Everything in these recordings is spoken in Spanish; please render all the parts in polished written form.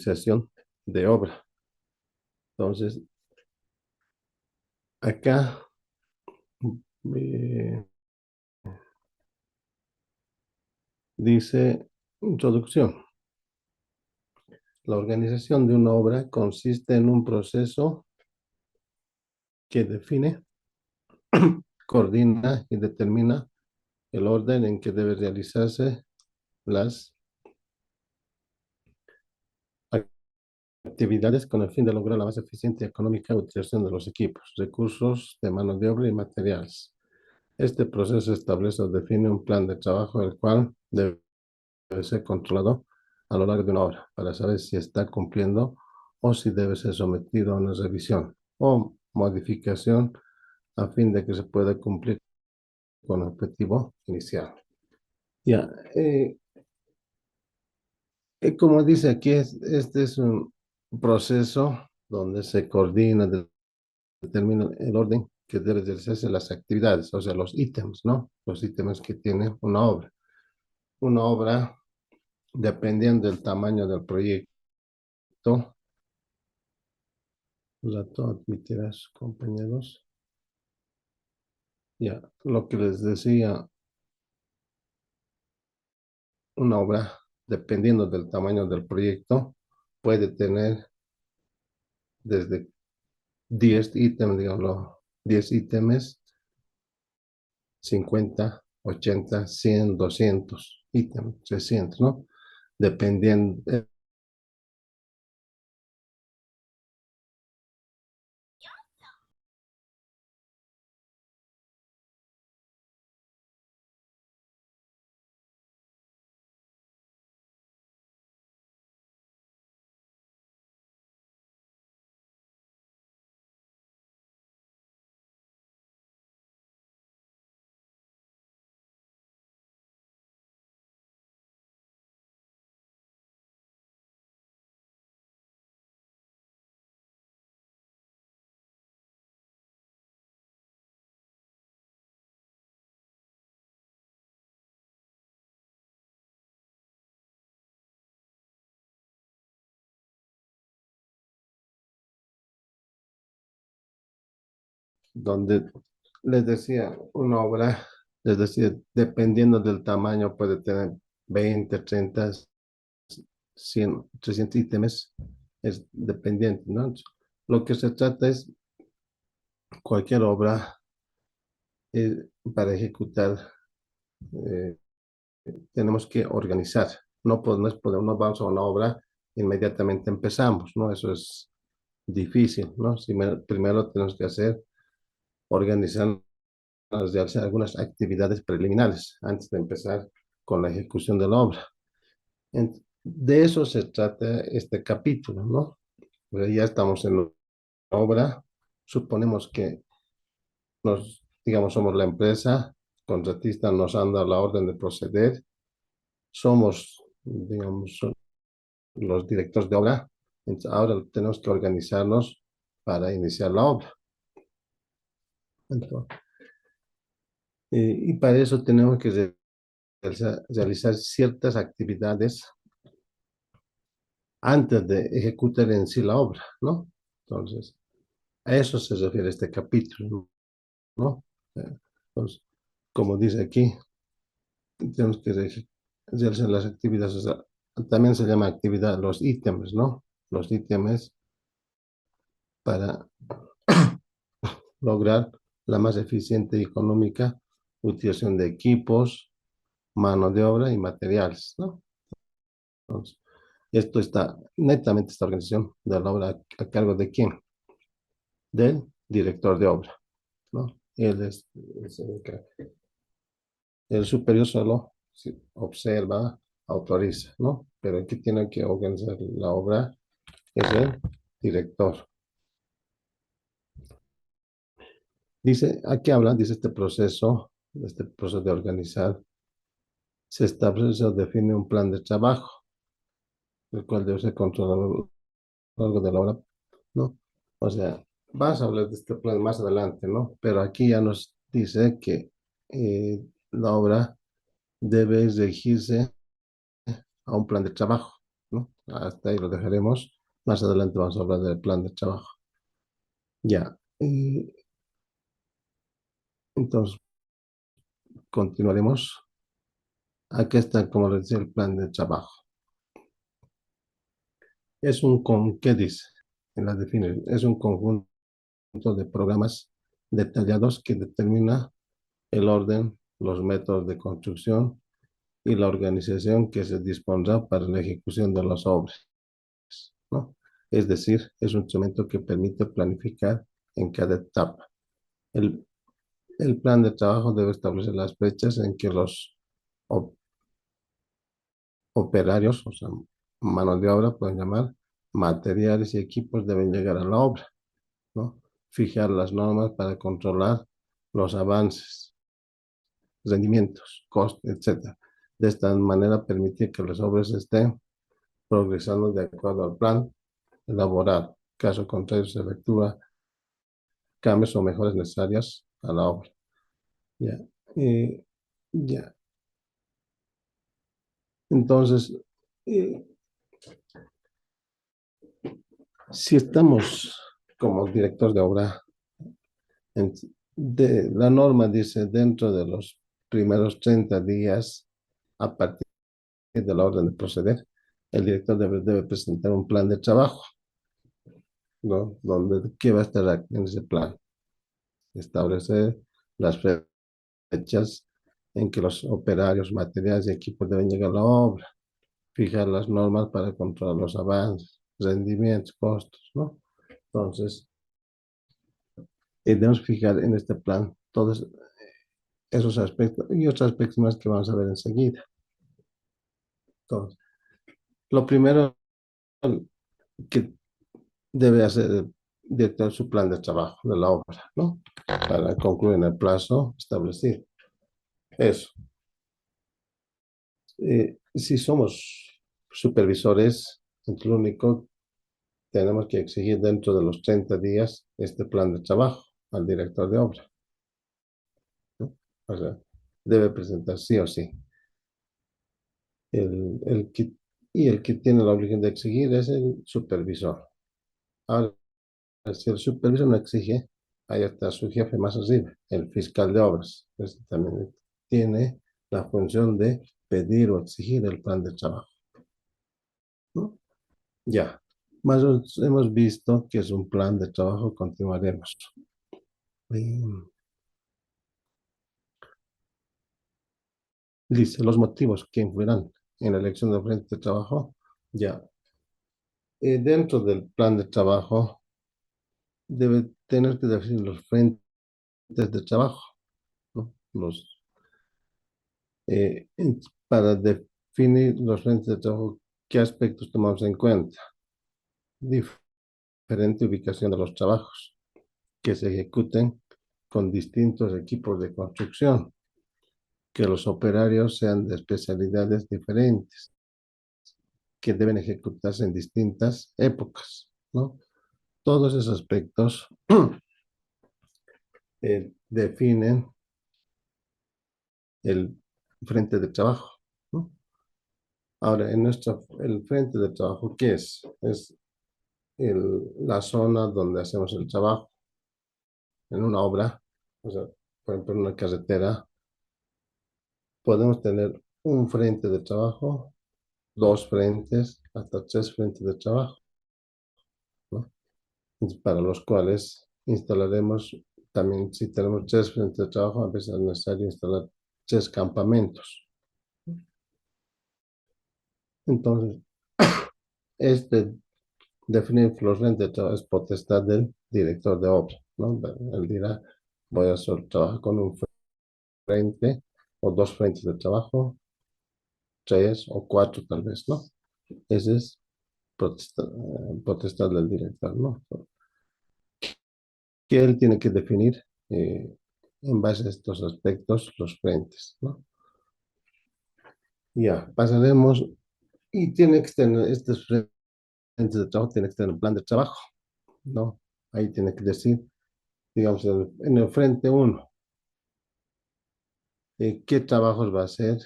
organización de obra. Entonces, acá eh, dice introducción. La organización de una obra consiste en un proceso que define, coordina y determina el orden en que deben realizarse las actividades con el fin de lograr la más eficiente y económica utilización de los equipos, recursos de mano de obra y materiales. Este proceso establece o define un plan de trabajo el cual debe ser controlado a lo largo de una obra para saber si está cumpliendo o si debe ser sometido a una revisión o modificación a fin de que se pueda cumplir con el objetivo inicial. Ya, como dice aquí, este es un proceso donde se coordina, determina el orden que debe de hacerse las actividades, o sea, los ítems, ¿no? Los ítems que tiene una obra. Una obra, dependiendo del tamaño del proyecto, rato admitirás, compañeros. Ya, lo que les decía, una obra, dependiendo del tamaño del proyecto, puede tener desde 10 ítems, digamos, 10 ítems, 50, 80, 100, 200 ítems, 300, ¿no? Dependiendo, donde les decía, una obra, les decía, dependiendo del tamaño, puede tener 20, 30, 100, 300 ítems, es dependiente, ¿no? Lo que se trata es cualquier obra para ejecutar, eh, tenemos que organizar. No podemos, no vamos a una obra, inmediatamente empezamos, ¿no? Eso es difícil, ¿no? Si primero tenemos que hacer, organizar de hacer algunas actividades preliminares antes de empezar con la ejecución de la obra. De eso se trata este capítulo, ¿no? Pues ya estamos en la obra, suponemos que digamos, somos la empresa, contratista nos han dado la orden de proceder, somos, digamos, los directores de obra, entonces ahora tenemos que organizarnos para iniciar la obra. Entonces, y para eso tenemos que realizar ciertas actividades antes de ejecutar en sí la obra, ¿no? Entonces, a eso se refiere este capítulo, ¿no? Entonces, como dice aquí, tenemos que realizar las actividades, o sea, también se llama actividad los ítems, ¿no? Los ítems para lograr la más eficiente y económica utilización de equipos, mano de obra y materiales, ¿no? Entonces, esto está, netamente esta organización de la obra a cargo de quién? Del director de obra, ¿no? Él es el superior solo observa, autoriza, ¿no? Pero el que tiene que organizar la obra es el director. Dice, aquí habla, dice este proceso de organizar, se establece o define un plan de trabajo, el cual debe ser controlado a lo largo de la obra, ¿no? O sea, vas a hablar de este plan más adelante, ¿no? Pero aquí ya nos dice que la obra debe regirse a un plan de trabajo. ¿no? Hasta ahí lo dejaremos. Más adelante vamos a hablar del plan de trabajo. Ya. Entonces, continuaremos. Aquí está, como les decía, el plan de trabajo. ¿Qué dice? En la definición, es un conjunto de programas detallados que determina el orden, los métodos de construcción y la organización que se dispondrá para la ejecución de las obras, ¿no? Es decir, es un instrumento que permite planificar en cada etapa. El, el plan de trabajo debe establecer las fechas en que los op- operarios, o sea, mano de obra, pueden llamar, materiales y equipos deben llegar a la obra, ¿no? Fijar las normas para controlar los avances, rendimientos, costes, etcétera. De esta manera permitir que las obras estén progresando de acuerdo al plan elaborado. Caso contrario, se efectúa cambios o mejoras necesarias a la obra. Ya. Eh, ya. Entonces, eh, si estamos como director de obra, en- la norma dice dentro de los primeros 30 días, a partir de la orden de proceder, el director debe presentar un plan de trabajo, ¿no? Donde, ¿qué va a estar en ese plan? Establecer las fechas en que los operarios, materiales y equipos deben llegar a la obra, fijar las normas para controlar los avances, rendimientos, costos, ¿no? Entonces, debemos fijar en este plan todos esos aspectos y otros aspectos más que vamos a ver enseguida. Entonces, lo primero que debe hacer el director su plan de trabajo de la obra, ¿no? Para concluir en el plazo establecido. Eso. Si somos supervisores, entonces lo único tenemos que exigir dentro de los 30 días este plan de trabajo al director de obra, ¿no? O sea, debe presentar sí o sí. Y el que tiene la obligación de exigir es el supervisor. Ahora, si el supervisor no exige, ahí está su jefe más arriba, el fiscal de obras. Este también tiene la función de pedir o exigir el plan de trabajo, ¿no? Ya. Más o menos hemos visto que es un plan de trabajo, continuaremos. Dice los motivos que influirán en la elección del frente de trabajo. Ya. Dentro del plan de trabajo debe tener que definir los frentes de trabajo, ¿no? Para definir los frentes de trabajo, ¿qué aspectos tomamos en cuenta? Diferente ubicación de los trabajos que se ejecuten con distintos equipos de construcción, que los operarios sean de especialidades diferentes, que deben ejecutarse en distintas épocas, ¿no? Todos esos aspectos definen el frente de trabajo, ¿no? Ahora, el frente de trabajo, ¿qué es? Es la zona donde hacemos el trabajo en una obra, o sea, por ejemplo, en una carretera, podemos tener un frente de trabajo, dos frentes, hasta tres frentes de trabajo, ¿no? Para los cuales instalaremos también, si tenemos tres frentes de trabajo, a veces es necesario instalar tres campamentos. Entonces, este definir los frentes de trabajo es potestad del director de obra, ¿no? Él dirá, voy a hacer trabajo con un frente o dos frentes de trabajo, tres o cuatro tal vez, ¿no? Ese es potestad del director, ¿no? Que él tiene que definir en base a estos aspectos los frentes, ¿no? Ya, pasaremos y tiene que tener estos frentes de trabajo, tiene que tener un plan de trabajo, ¿no? Ahí tiene que decir, digamos, en el frente uno, qué trabajos va a hacer,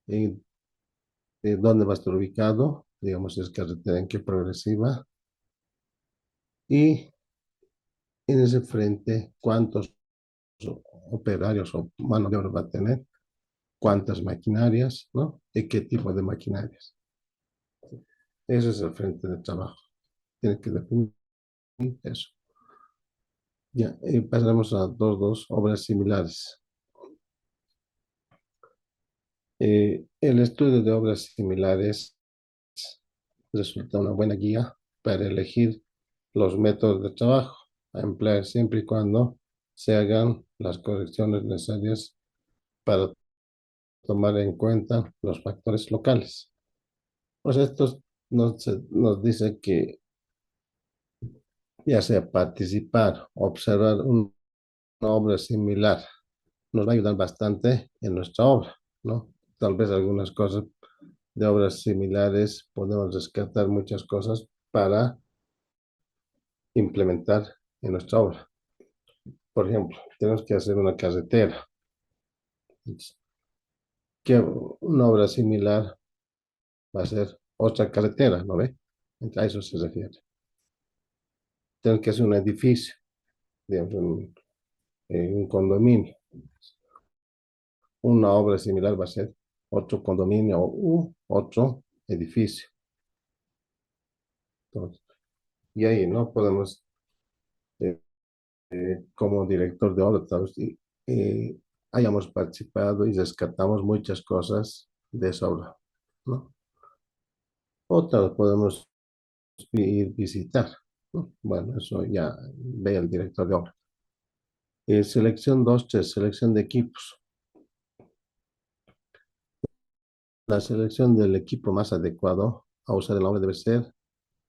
eh, dónde va a estar ubicado, digamos, si es carretera en qué progresiva, y en ese frente, cuántos operarios o mano de obra va a tener, cuántas maquinarias, ¿no? Y qué tipo de maquinarias. Ese es el frente de trabajo. Tiene que definir eso. Ya, pasaremos a dos obras similares. El estudio de obras similares resulta una buena guía para elegir los métodos de trabajo a emplear siempre y cuando se hagan las correcciones necesarias para tomar en cuenta los factores locales. Pues esto nos dice que ya sea participar, observar una obra similar, nos va a ayudar bastante en nuestra obra, ¿no? Tal vez algunas cosas de obras similares podemos rescatar muchas cosas para implementar en nuestra obra. Por ejemplo, tenemos que hacer una carretera. Que una obra similar va a ser otra carretera, ¿no ve? A eso se refiere. Tenemos que hacer un edificio, digamos, un condominio. Una obra similar va a ser otro condominio o otro edificio. Entonces, y ahí no podemos, eh, como director de obra, tal vez, eh, hayamos participado y rescatamos muchas cosas de esa obra, ¿no? Otra podemos ir visitar, ¿no? Bueno, eso ya ve el director de obra. Selección 2.3, selección de equipos. La selección del equipo más adecuado a usar en la obra debe ser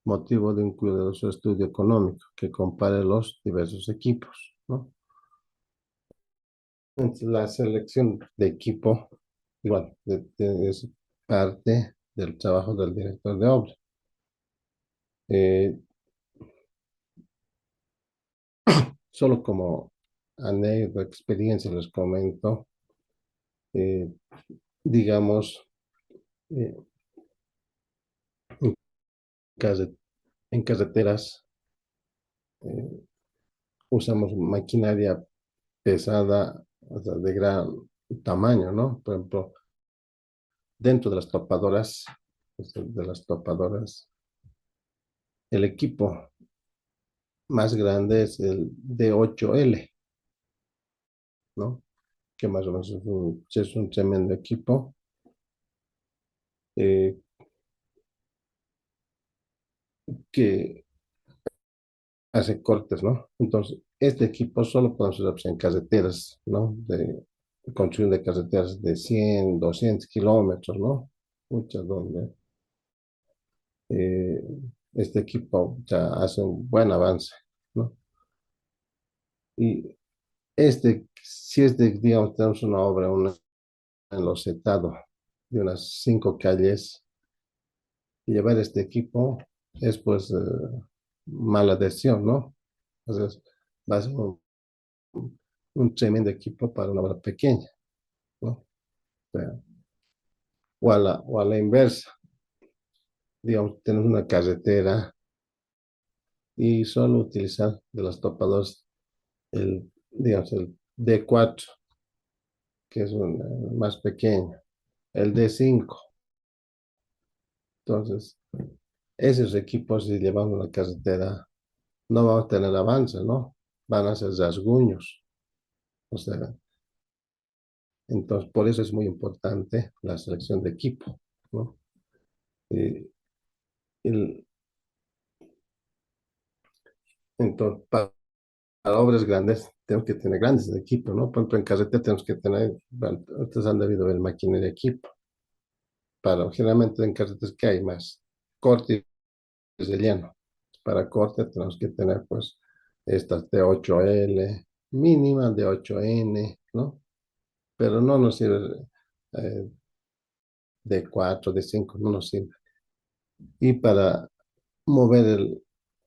motivo de un cuidadoso estudio económico que compare los diversos equipos, ¿no? Entonces, la selección de equipo, igual, es parte del trabajo del director de obra. Eh, Solo como anécdota, experiencia les comento, eh, digamos, eh, en, carre- en carreteras eh, usamos maquinaria pesada, o sea, de gran tamaño, ¿no? Por ejemplo, dentro de las topadoras, el equipo más grande es el D8L, ¿no? Que más o menos es un tremendo equipo. eh, que hace cortes, ¿no? Entonces, este equipo solo podemos usar en carreteras, ¿no? De construcción de carreteras de 100, 200 kilómetros, ¿no? Muchas donde eh, este equipo ya hace un buen avance, ¿no? Y si digamos, tenemos una obra, enlosetado de unas 5 calles, llevar este equipo es pues mala decisión, ¿no? Entonces, va a ser un tremendo equipo para una obra pequeña, ¿no? O a la inversa, digamos, tenemos una carretera y solo utilizar de los topadores digamos, el D4, que es más pequeño, el D5. Entonces, esos equipos, si llevamos la carretera, no vamos a tener avance, ¿no? Van a ser rasguños. O sea, entonces, por eso es muy importante la selección de equipo, ¿no? Eh, el- entonces, para obras grandes, tenemos que tener grandes equipos, ¿no? Por ejemplo, en carretera tenemos que tener, bueno, ustedes han debido ver maquinaria de equipo. Generalmente en carreteras que hay más corte y relleno. Para corte tenemos que tener, pues, estas de 8L, mínima de 8N, ¿no? Pero no nos sirve eh, de 4, de 5, no nos sirve. Y para mover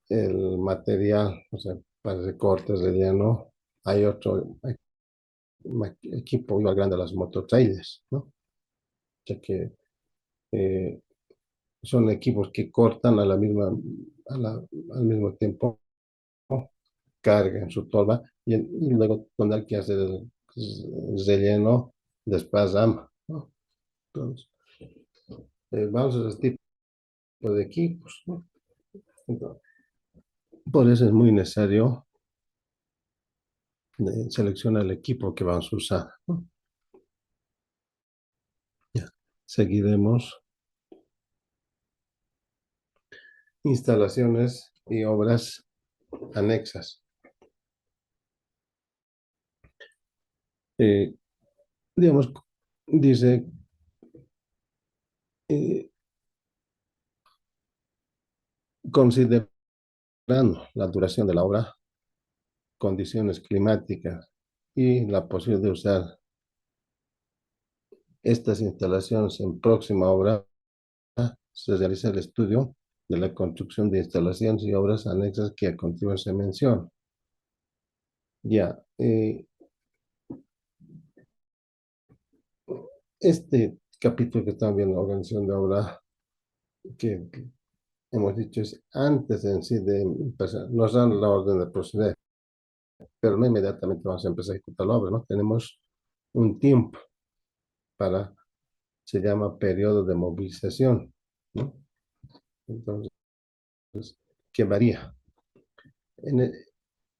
el material, o sea, para recortes, relleno, hay otro equipo igual grande, las mototrailers, ¿no? O sea que eh, son equipos que cortan al mismo tiempo, carga en su tolva y luego donde hay que hacer el relleno, después ama, ¿no? Entonces, vamos a ese tipo de equipos, ¿no? Entonces, por eso es muy necesario seleccionar el equipo que vamos a usar, ¿no? Ya. Seguiremos instalaciones y obras anexas. Eh, digamos, dice, eh, considerando la duración de la obra, condiciones climáticas y la posibilidad de usar estas instalaciones en próxima obra, se realiza el estudio de la construcción de instalaciones y obras anexas que a continuación se menciona. Ya, este capítulo que estamos viendo, organización de obra, que hemos dicho es antes en sí de empezar, nos dan la orden de proceder, pero no inmediatamente vamos a empezar a ejecutar la obra, ¿no? Tenemos un tiempo para, se llama periodo de movilización, ¿no? Entonces, que varía. En el-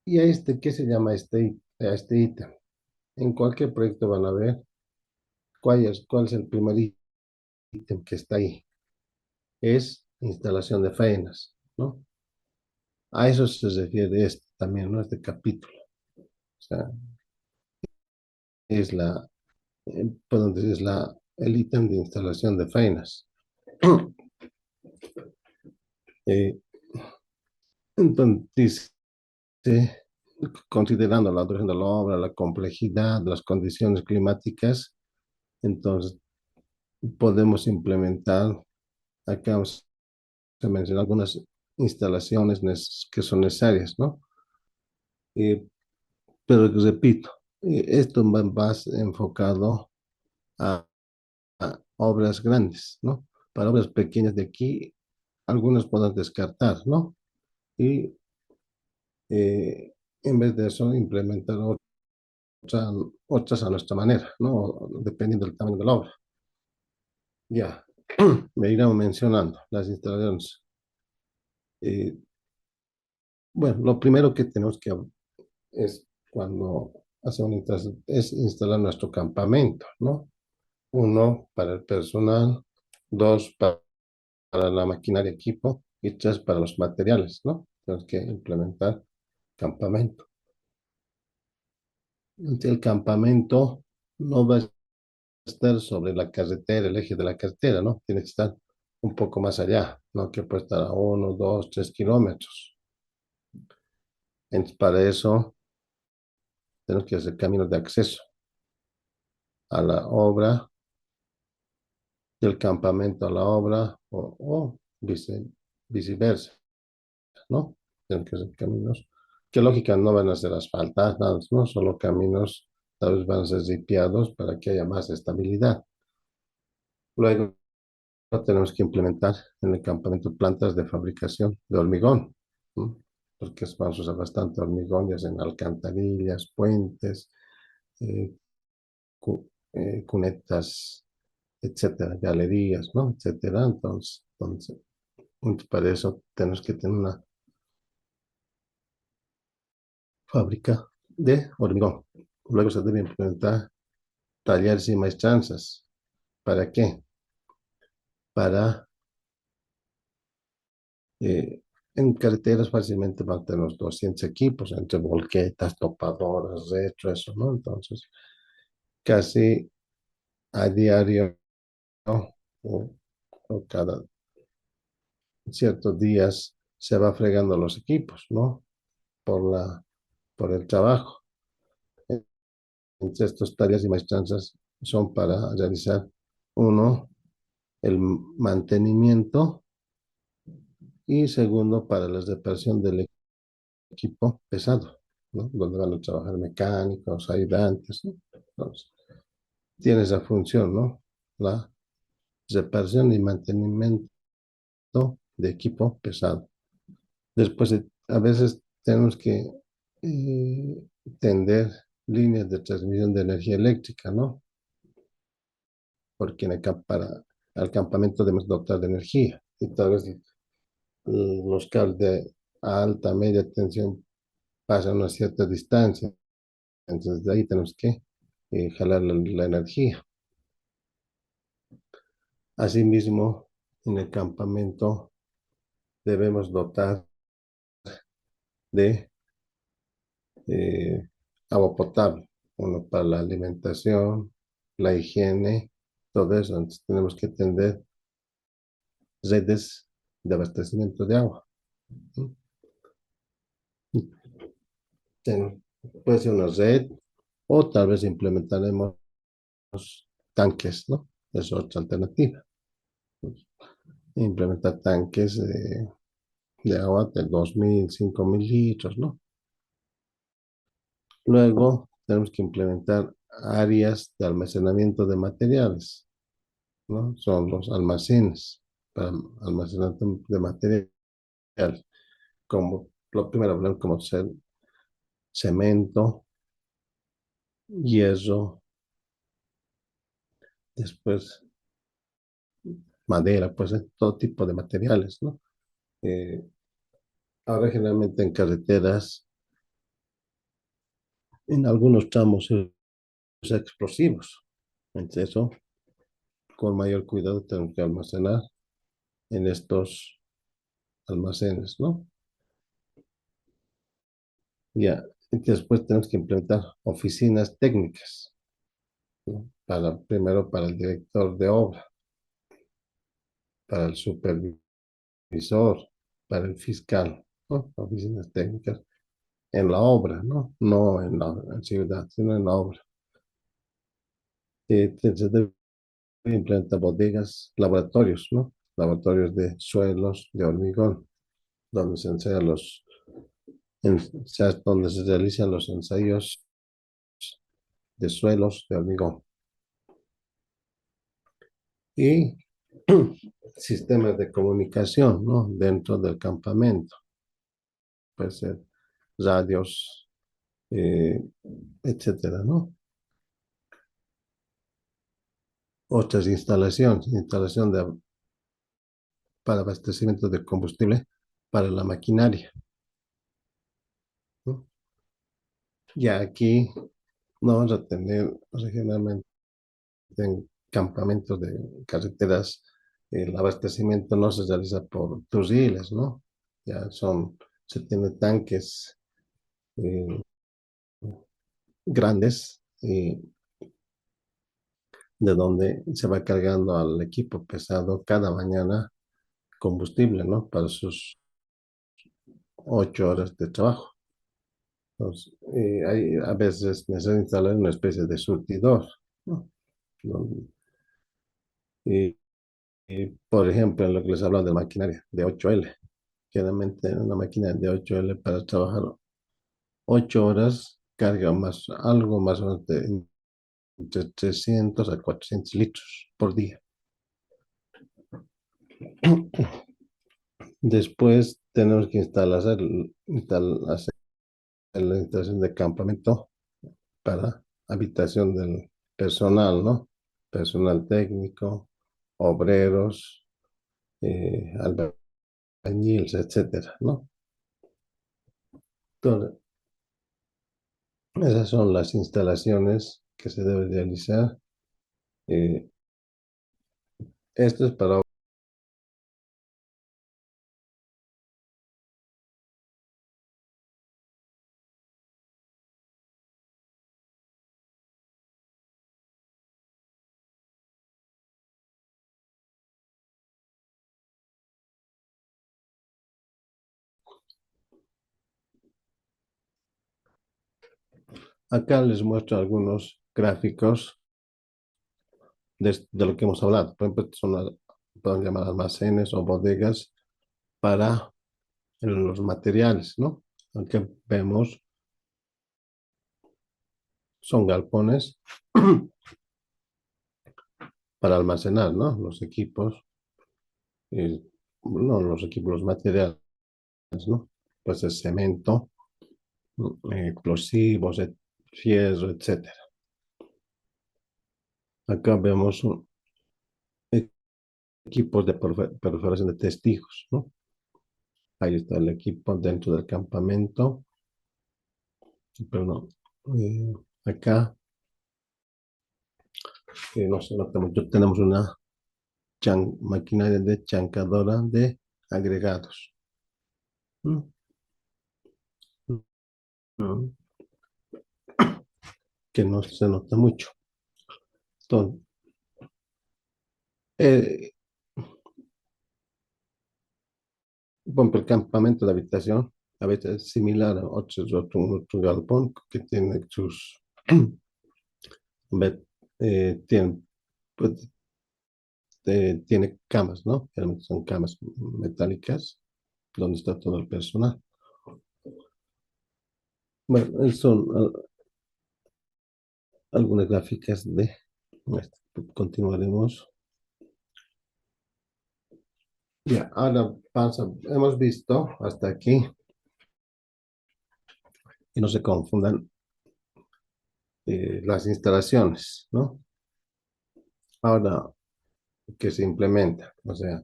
y a este, ¿qué se llama a este ítem? En cualquier proyecto van a ver cuál es el primer ítem que está ahí. Es instalación de faenas, ¿no? A eso se refiere este también, ¿no? Este capítulo. O sea, es puedo decir, es el ítem de instalación de faenas. Eh, entonces, dice, considerando la duración de la obra, la complejidad, las condiciones climáticas, entonces podemos implementar, acá vamos a mencionar algunas instalaciones que son necesarias, ¿no? Eh, pero repito, esto va más enfocado a, a obras grandes, ¿no? Para obras pequeñas de aquí, algunas podemos descartar, ¿no? Y en vez de eso, implementar otras a nuestra manera, ¿no? Dependiendo del tamaño de la obra. Ya, me irán mencionando las instalaciones. Eh, bueno, lo primero que tenemos que es cuando hacemos una instalación, es instalar nuestro campamento, ¿no? Uno, para el personal, dos, para la maquinaria, equipo, y tres, para los materiales, ¿no? Tenemos que implementar campamento. Entonces, el campamento no va a estar sobre la carretera, el eje de la carretera, ¿no? Tiene que estar un poco más allá, ¿no? Que puede estar a 1, 2, 3 kilómetros. Entonces, para eso tenemos que hacer caminos de acceso a la obra, del campamento a la obra, o viceversa, ¿no? Tenemos que hacer caminos que lógica no van a ser asfaltados, nada, ¿no? Solo caminos, tal vez van a ser ripiados para que haya más estabilidad. Luego tenemos que implementar en el campamento plantas de fabricación de hormigón, ¿no? Porque vamos a usar bastante hormigón, ya sea en alcantarillas, puentes, eh, cunetas, etcétera, galerías, ¿no? Etcétera. Entonces, para eso tenemos que tener una fábrica de hormigón. Luego se debe implementar talleres y maestranzas. ¿Para qué? Para en carreteras fácilmente van a tener los 200 equipos, entre volquetas, topadoras, retro, eso, ¿no? Entonces, casi a diario, ¿no? O cada ciertos días se va fregando los equipos, ¿no? Por por el trabajo. Entre estas tareas y maestranzas son para realizar, uno, el mantenimiento y segundo, para la reparación del equipo pesado, ¿no? Donde van a trabajar mecánicos, ayudantes, ¿no? Entonces, tiene esa función, ¿no? La reparación y mantenimiento de equipo pesado. Después, a veces tenemos que tender líneas de transmisión de energía eléctrica, ¿no? Porque para al campamento debemos dotar de energía. Y tal vez los cables de alta, media tensión pasan una cierta distancia. Entonces, de ahí tenemos que jalar la energía. Asimismo, en el campamento debemos dotar de agua potable, uno para la alimentación, la higiene, todo eso. Entonces tenemos que tender redes de abastecimiento de agua. ¿Sí? Ten- Puede ser una red o tal vez implementaremos tanques, ¿no? Es otra alternativa. Implementar tanques de agua de 2.000, 5.000 litros, ¿no? Luego tenemos que implementar áreas de almacenamiento de materiales, ¿no? Son los almacenes para almacenamiento de materiales, como lo primero hablamos como ser cemento, hierro, después madera, pues todo tipo de materiales, ¿no? Eh, Ahora generalmente en carreteras, en algunos tramos se usa explosivos. Entonces eso, con mayor cuidado tenemos que almacenar en estos almacenes, ¿no? Ya, después tenemos que implementar oficinas técnicas, ¿no? Primero para el director de obra, para el supervisor, para el fiscal, ¿no? Oficinas técnicas en la obra, ¿no? No en la ciudad, sino en la obra. Se debe implementar bodegas, laboratorios, ¿no? Laboratorios de suelos, de hormigón, donde se ensayan donde se realizan los ensayos de suelos de hormigón. Y sistemas de comunicación, ¿no? Dentro del campamento. Puede ser radios, eh, etcétera, ¿no? Otras instalaciones, para abastecimiento de combustible para la maquinaria, ¿no? Ya aquí no vamos a tener regionalmente en campamentos de carreteras, el abastecimiento no se realiza por turriles, ¿no? Se tienen tanques eh, grandes de donde se va cargando al equipo pesado cada mañana combustible, ¿no? Para sus 8 horas de trabajo. Entonces, a veces necesita instalar una especie de surtidor, ¿no? Donde- Y, por ejemplo, en lo que les hablo de maquinaria de 8L, generalmente una máquina de 8L para trabajar 8 horas carga algo más o menos de entre 300 a 400 litros por día. Después tenemos que hacer la instalación de campamento para habitación del personal, ¿no? Personal técnico, obreros, albañiles, etcétera, ¿no? Entonces, esas son las instalaciones que se deben realizar. Eh, Esto es para... Acá les muestro algunos gráficos de lo que hemos hablado. Por ejemplo, pueden llamar almacenes o bodegas para los materiales, ¿no? Aunque vemos son galpones para almacenar, ¿no? Los equipos, no los equipos, los materiales, ¿no? Pues el cemento, explosivos, fierro, etcétera. Acá vemos equipos de perforación de testigos, ¿no? Ahí está el equipo dentro del campamento, perdón. Acá, no se nota mucho, tenemos una maquinaria de chancadora de agregados. ¿Mm? ¿Mm? Que no se nota mucho. Entonces, eh, bueno, el campamento de habitación a veces es similar a otro galpón que tiene sus tiene, pues, tiene camas, ¿no? Generalmente son camas metálicas donde está todo el personal. Bueno, son algunas gráficas de... Continuaremos. Ya, ahora hemos visto hasta aquí y no se confundan las instalaciones, ¿no? Ahora que se implementa, o sea,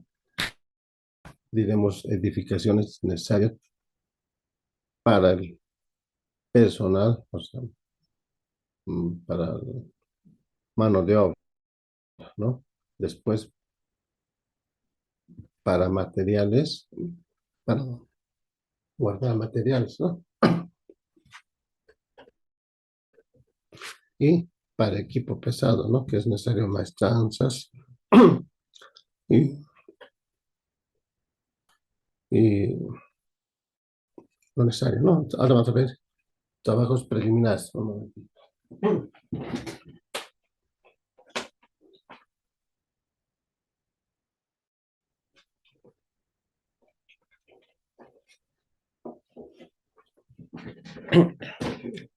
diremos edificaciones necesarias para el personal, o sea, para mano de obra, ¿no? Después, para materiales, para guardar materiales, ¿no? Y para equipo pesado, ¿no? Que es necesario maestranzas y, y lo necesario, ¿no? Ahora vamos a ver trabajos preliminares.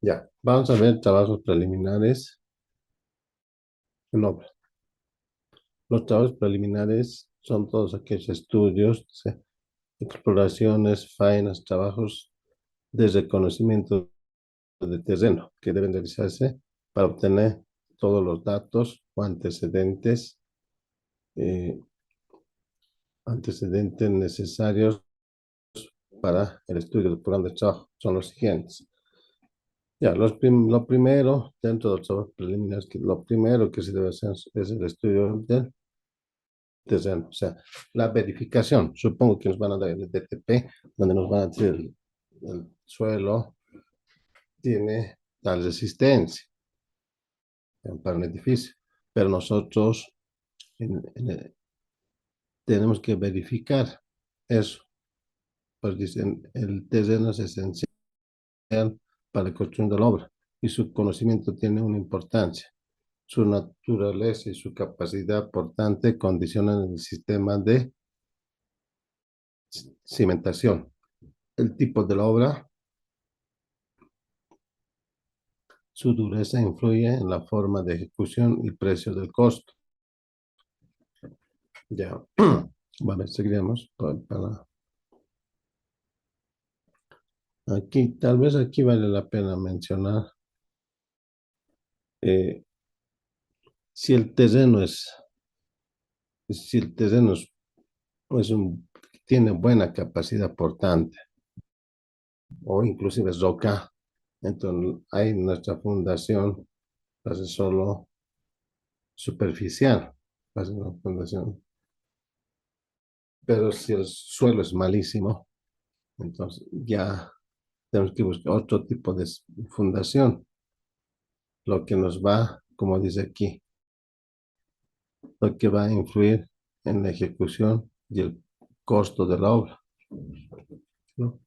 Ya, vamos a ver trabajos preliminares en obra. Los trabajos preliminares son todos aquellos estudios, exploraciones, faenas, trabajos de reconocimiento de terreno que deben realizarse para obtener todos los datos o eh, antecedentes necesarios para el estudio del programa de trabajo. Son los siguientes. Ya, lo primero, dentro de los trabajos preliminares, lo primero que se debe hacer es el estudio del terreno, o sea, la verificación. Supongo que nos van a dar el DTP, donde nos van a decir el suelo tiene tal resistencia para un edificio, pero nosotros tenemos que verificar eso. Pues dicen, el terreno es esencial para la construcción de la obra y su conocimiento tiene una importancia. Su naturaleza y su capacidad portante condicionan el sistema de cimentación. El tipo de la obra, su dureza influye en la forma de ejecución y precio del costo. Ya, vale, seguiremos aquí, tal vez aquí vale la pena mencionar eh, si el terreno tiene buena capacidad portante o inclusive es roca, entonces ahí nuestra fundación hace solo superficial, hace una fundación. Pero si el suelo es malísimo, entonces ya tenemos que buscar otro tipo de fundación, lo que nos va, como dice aquí, lo que va a influir en la ejecución y el costo de la obra, ¿no?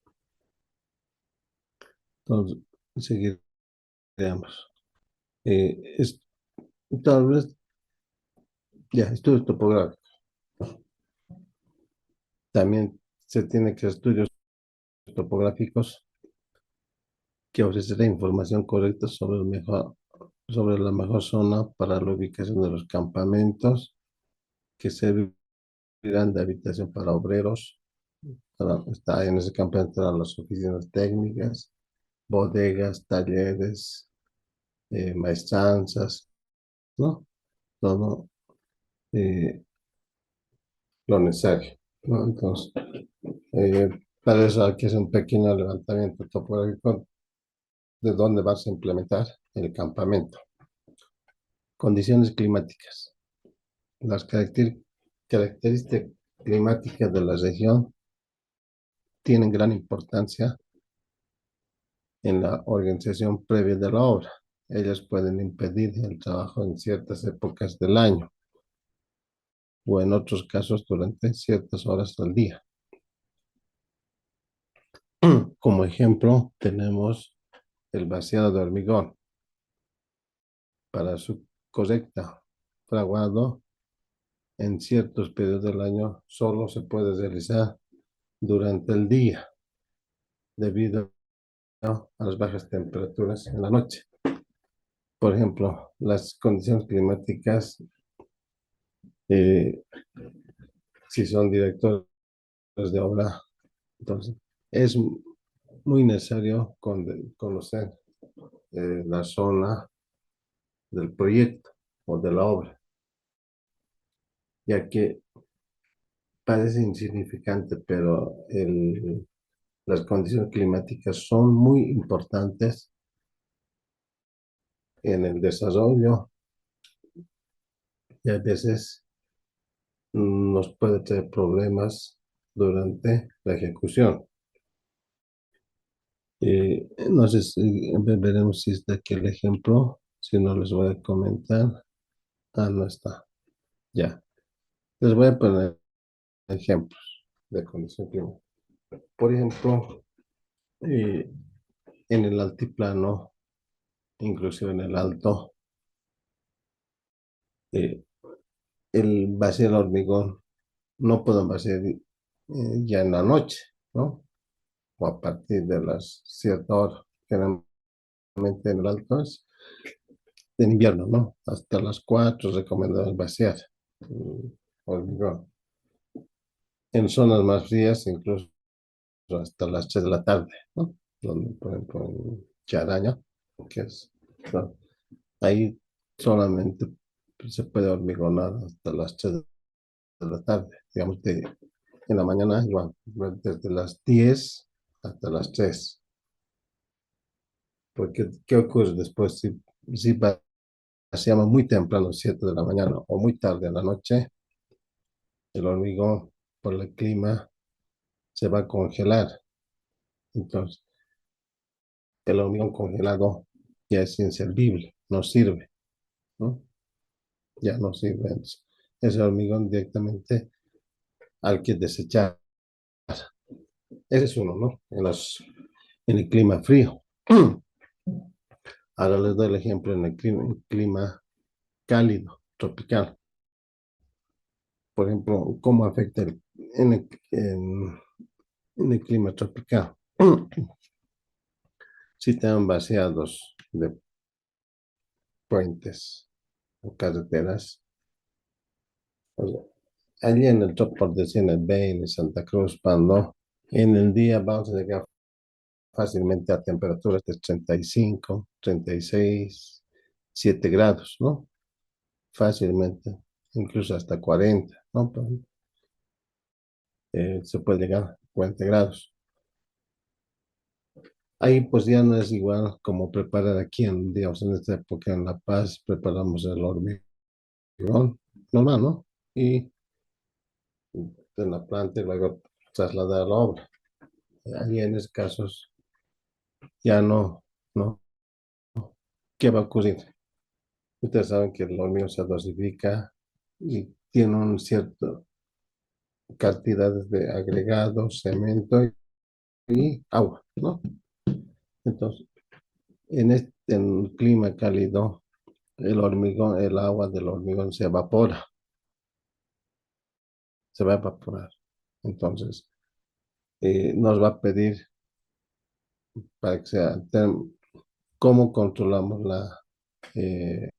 Entonces, seguiremos. Es, tal vez, ya, estudios topográficos. También se tiene que estudios topográficos que ofrecerá información correcta sobre el mejor sobre la mejor zona para la ubicación de los campamentos que servirán de habitación para obreros. Está en ese campamento estarán las oficinas técnicas, bodegas, talleres, maestranzas, ¿no? Todo lo necesario, ¿no? Entonces, eh, para eso hay que hacer un pequeño levantamiento topográfico de dónde vas a implementar el campamento. Condiciones climáticas. Las características climáticas de la región tienen gran importancia en la organización previa de la obra. Ellas pueden impedir el trabajo en ciertas épocas del año o en otros casos durante ciertas horas del día. Como ejemplo, tenemos el vaciado de hormigón. Para su correcta fraguado, en ciertos periodos del año solo se puede realizar durante el día debido a las bajas temperaturas en la noche. Por ejemplo, las condiciones climáticas, eh, si son directores de obra, entonces es muy necesario conocer la zona del proyecto o de la obra, ya que parece insignificante, pero las condiciones climáticas son muy importantes en el desarrollo y a veces nos puede traer problemas durante la ejecución. No sé si veremos si está aquí el ejemplo, si no les voy a comentar. Ah, no está. Ya. Les voy a poner ejemplos de condición climática. Por ejemplo, eh, en el altiplano, inclusive en el alto, eh, el vaciar hormigón no pueden vaciar ya en la noche, ¿no? O a partir de las cierta hora, generalmente en el alto es en invierno, ¿no? Hasta las 4 recomendamos vaciar hormigón. En zonas más frías, incluso hasta las 3 de la tarde, ¿no? Donde, por ejemplo, en Charaña, que es, ¿no? Ahí solamente se puede hormigonar hasta las 3 de la tarde, digamos, en la mañana igual, desde las 10 hasta las 3. Porque, ¿qué ocurre después? Si vaciamos muy temprano, 7 de la mañana, o muy tarde en la noche, el hormigón, por el clima, se va a congelar. Entonces, el hormigón congelado ya es inservible, no sirve, ¿no? Ya no sirve. Entonces, ese hormigón directamente hay que desechar. Ese es uno, ¿no? En el clima frío. Ahora les doy el ejemplo en el clima cálido, tropical. Por ejemplo, cómo afecta en el clima tropical. Si están vaciados de puentes o carreteras, o sea, allí en el top, por decir, en el Beni, Santa Cruz, Pando, en el día vamos a llegar fácilmente a temperaturas de 35, 36, 7 grados, ¿no? Fácilmente, incluso hasta 40, ¿no? Pero, se puede llegar a 40 grados. Ahí pues ya no es igual como preparar aquí, digamos, en esta época en La Paz, preparamos el hormigón normal, ¿no? Y en la planta y luego trasladar a la obra. Ahí en esos casos ya no, ¿no? ¿Qué va a ocurrir? Ustedes saben que el hormigón se dosifica y tiene una cierta cantidad de agregados, cemento y agua, ¿no? Entonces, en el clima cálido, el hormigón, el agua del hormigón se va a evaporar. Entonces, nos va a pedir para que sea, cómo controlamos eh,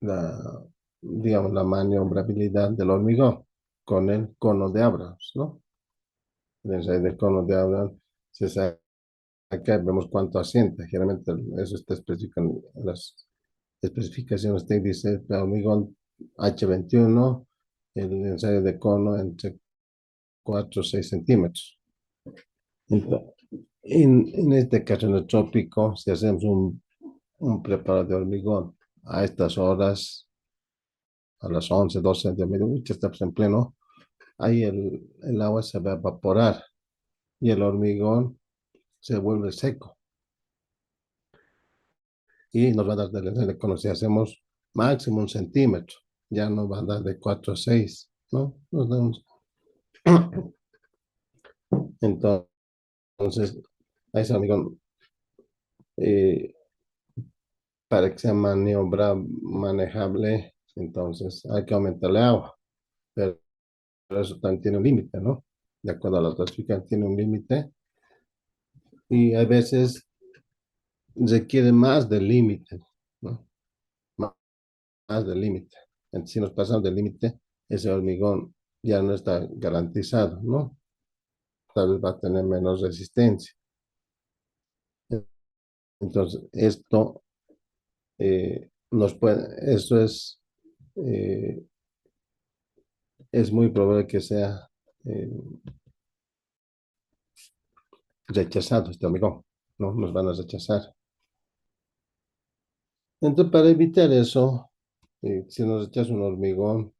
la, digamos, la maniobrabilidad del hormigón con el cono de Abrams, ¿no? El ensayo de cono de Abrams se saca, vemos cuánto asienta. Generalmente eso está especificado en las especificaciones técnicas de hormigón H21, el ensayo de cono entre 4 o 6 centímetros. Entonces, en este caso, en el trópico, si hacemos un preparado de hormigón a estas horas, a las 11 12 de mediodía, estamos en pleno, ahí el agua se va a evaporar y el hormigón se vuelve seco y nos va a dar de cono. Si hacemos máximo un centímetro, ya nos va a dar de 4 a 6, ¿no? Nos damos. Entonces, a ese hormigón, eh, para que sea manejable, entonces hay que aumentarle agua, pero eso también tiene un límite, ¿no? De acuerdo a la clasificación, tiene un límite y a veces requiere más del límite, ¿no? Má- Más del límite. Entonces, si nos pasamos del límite, ese hormigón ya no está garantizado, ¿no? Tal vez va a tener menos resistencia. Entonces, esto eso eh, es muy probable que sea eh, rechazado este hormigón, ¿no? Nos van a rechazar. Entonces, para evitar eso, si nos rechaza un hormigón,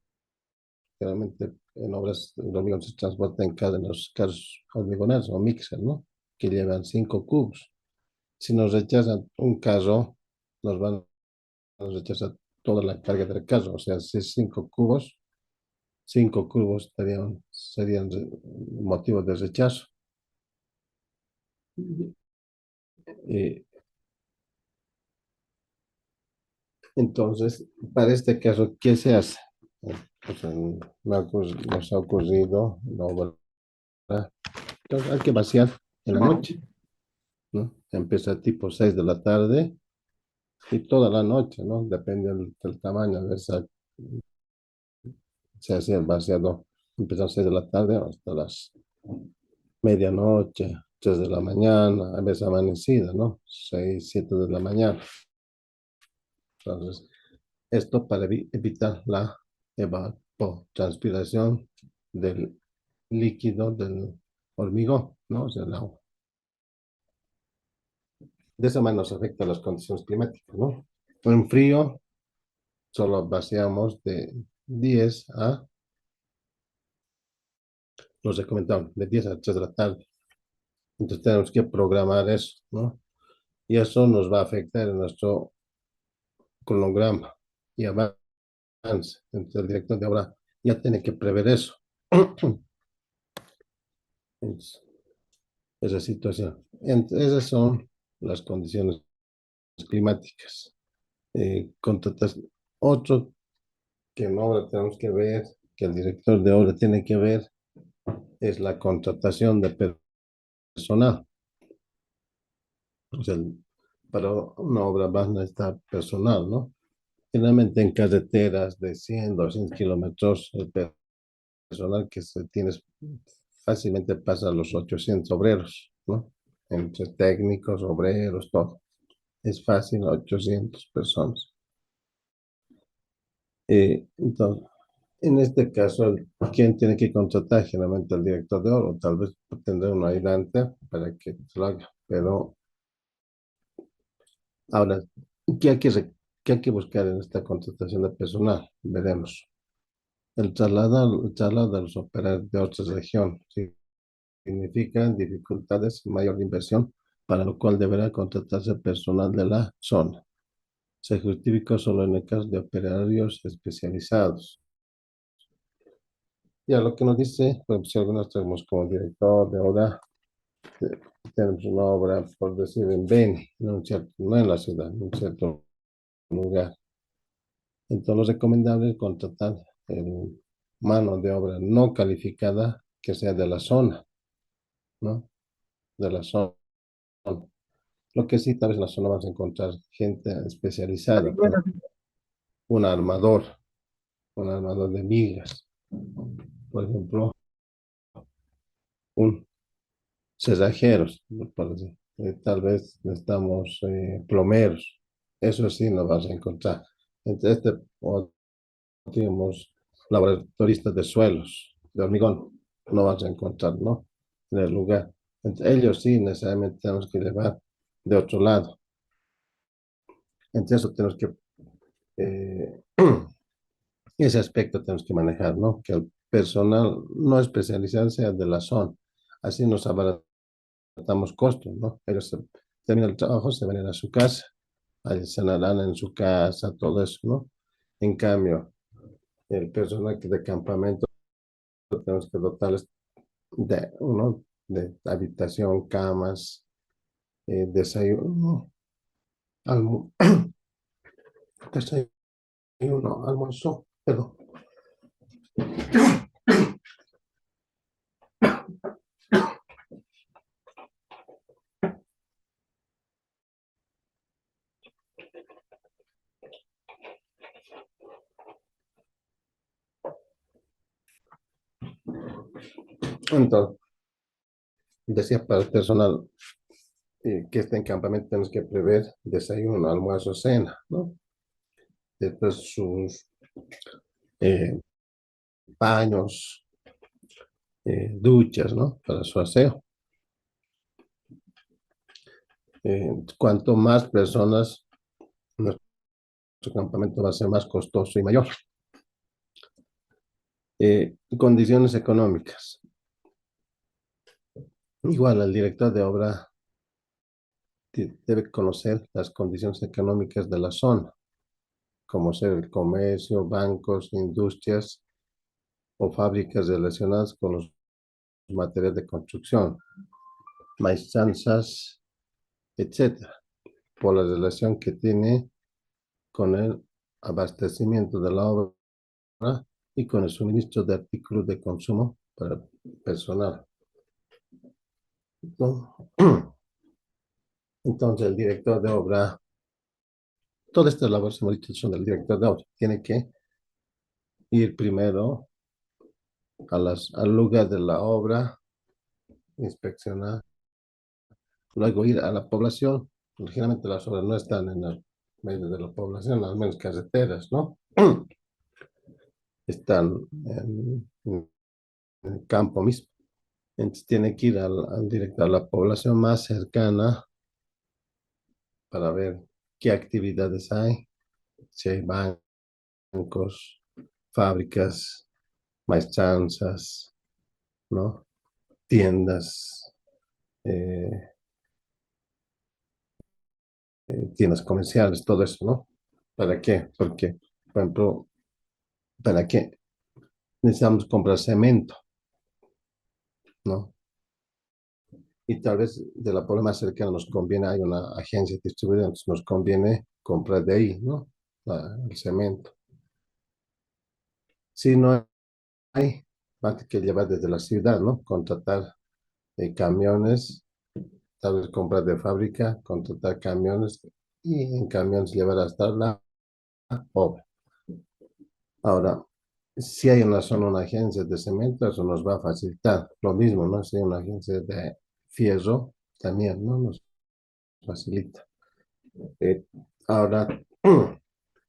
generalmente en obras el hormigón se transporta en los carros hormigoneros o mixer, ¿no? Que llevan 5 cubos. Si nos rechazan un carro, nos van a rechazar toda la carga del carro. O sea, si es 5 cubos, 5 cubos serían motivo de rechazo. Eh, entonces, para este caso, ¿qué se hace? Pues, nos ha ocurrido, no, ¿verdad? Entonces, hay que vaciar en la noche, ¿no? Empieza tipo 6 de la tarde y toda la noche, ¿no? Depende del tamaño de esa, se hace el vaciado. Empieza a 6 de la tarde hasta las medianoche, 3 de la mañana, a veces amanecida, ¿no? 6 7 de la mañana. Entonces, esto para evitar la evapotranspiración del líquido del hormigón, ¿no? O sea, el agua. De esa manera nos afecta las condiciones climáticas, ¿no? En frío, solo vaciamos de 10 a, nos recomendaron, de 10 a 3 de la tarde. Entonces tenemos que programar eso, ¿no? Y eso nos va a afectar en nuestro cronograma y avance. Entonces el director de obra ya tiene que prever eso. Es- Esa situación. Esas son las condiciones climáticas. Contratas otro que en obra tenemos que ver, que el director de obra tiene que ver, es la contratación de personal. O sea, para una obra vas a necesitar personal, ¿no? Generalmente en carreteras de 100 200 kilómetros, el personal que se tiene fácilmente pasa a los 800 obreros, ¿no? Entre técnicos, obreros, todo. Es fácil, 800 personas. Entonces, en este caso, ¿quién tiene que contratar? Generalmente el director de obra, tal vez tendrá un ayudante para que se lo haga. Pero ahora, ¿qué hay que, qué hay que buscar en esta contratación de personal? Veremos. El traslado de los operarios de otras regiones significa dificultades y mayor inversión, para lo cual deberá contratarse personal de la zona. Se justifica solo en el caso de operarios especializados. Ya lo que nos dice, pues si algunos tenemos como director de obra, eh, tenemos una obra, por decir, en Beni, no en la ciudad, en un cierto lugar. Entonces, lo recomendable es contratar mano de obra no calificada que sea de la zona, ¿no? De la zona. Lo que sí, tal vez en la zona vas a encontrar gente especializada, pero un armador, un armador de vigas, por ejemplo, un cerrajeros, por decir. Tal vez necesitamos plomeros, eso sí nos vas a encontrar. Entre o digamos, laboratoristas de suelos, de hormigón, no vas a encontrar, ¿no? En el lugar. Entre ellos sí, necesariamente tenemos que llevar de otro lado. Entre eso tenemos que, eh, ese aspecto tenemos que manejar, ¿no? Que el personal no especializado sea de la zona. Así nos abaratamos costos, ¿no? Ellos terminan el trabajo, se van a su casa, ahí cenarán en su casa, todo eso, ¿no? En cambio, el personal de campamento tenemos que dotarles de habitación, camas, desayuno, almu desayuno, almuerzo, perdón. Entonces, decía para el personal que está en campamento tenemos que prever desayuno, almuerzo, cena, ¿no? Después sus eh, baños, duchas, ¿no? Para su aseo. Cuanto más personas, nuestro campamento va a ser más costoso y mayor. Condiciones económicas. Igual, el director de obra debe conocer las condiciones económicas de la zona, como ser el comercio, bancos, industrias o fábricas relacionadas con los materiales de construcción, maestranzas, etcétera, por la relación que tiene con el abastecimiento de la obra y con el suministro de artículos de consumo para el personal. Entonces, el director de obra, todas estas labores, hemos dicho, son del director de obra, tiene que ir primero al lugar de la obra, inspeccionar, luego ir a la población. Generalmente las obras no están en el medio de la población, al menos carreteras, ¿no? Están en el campo mismo. Entonces tiene que ir al directo a la población más cercana para ver qué actividades hay, si hay bancos, fábricas, maestranzas, ¿no? Tiendas, eh, tiendas comerciales, todo eso, ¿no? ¿Para qué? Porque, por ejemplo, ¿para qué? Necesitamos comprar cemento, ¿no? Y tal vez de la forma más cercana nos conviene, hay una agencia distribuidora, entonces nos conviene comprar de ahí, ¿no? El cemento. Si no hay, va a tener que llevar desde la ciudad, ¿no? Contratar camiones, tal vez comprar de fábrica, contratar camiones y en camiones llevar hasta la obra. Ahora, si hay en la zona una agencia de cemento, eso nos va a facilitar. Lo mismo, ¿no? Si hay una agencia de fierro, también, ¿no? Nos facilita. Eh, ahora,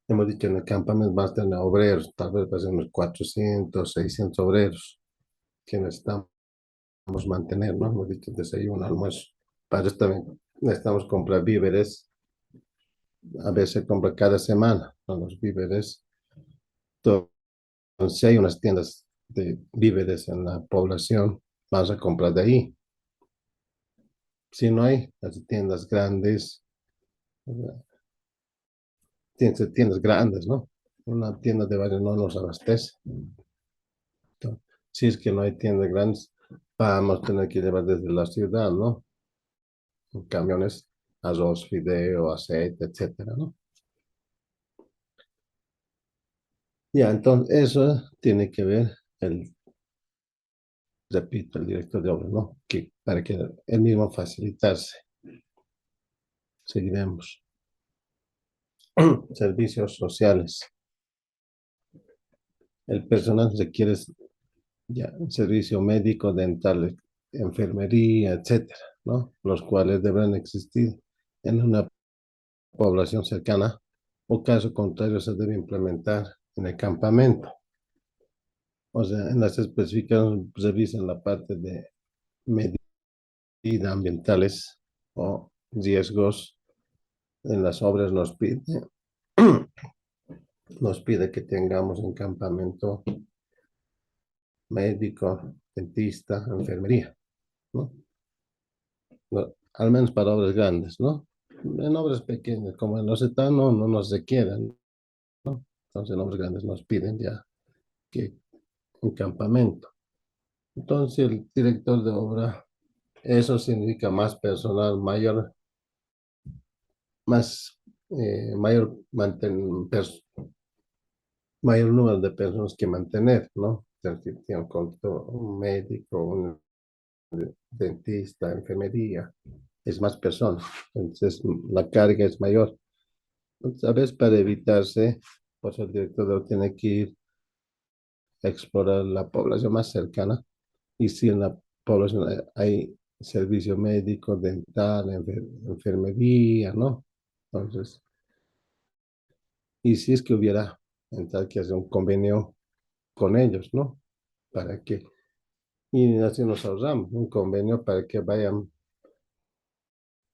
hemos dicho en el campamento va a tener obreros, tal vez va a ser unos 400, 600 obreros que necesitamos mantener, ¿no? Hemos dicho desayuno, almuerzo. Para eso también necesitamos comprar víveres, a veces compra cada semana, ¿no? Los víveres. Entonces, si hay unas tiendas de víveres en la población, vamos a comprar de ahí. Si no hay, las tiendas grandes, tiendas grandes, ¿no? Una tienda de varios no nos abastece. Entonces, si es que no hay tiendas grandes, vamos a tener que llevar desde la ciudad, ¿no? En camiones, arroz, fideo, aceite, etcétera, ¿no? Ya, entonces eso tiene que ver repito, el director de obra, ¿no? Que para que él mismo facilitarse. Seguiremos. Servicios sociales. El personal requiere ya servicio médico, dental, enfermería, etcétera, ¿no? Los cuales deberán existir en una población cercana, o caso contrario se debe implementar en el campamento. O sea, en las especificaciones revisan la parte de medidas ambientales o riesgos en las obras nos pide que tengamos un campamento médico, dentista, enfermería, ¿no? No, al menos para obras grandes, ¿no? En obras pequeñas, como en los estados, no nos requieren, ¿no? Entonces, en obras grandes nos piden ya que un campamento. Entonces, el director de obra, eso significa más personal, más, mayor número de personas que mantener, ¿no? Tiene un médico, un dentista, enfermería, es más personas, entonces la carga es mayor. A veces para evitarse, pues el director tiene que ir a explorar la población más cercana y si en la población hay servicio médico, dental, enfermería, ¿no? Entonces, y si es que hubiera, entonces que hacer un convenio con ellos, ¿no? Para que, y así nos ahorramos un convenio para que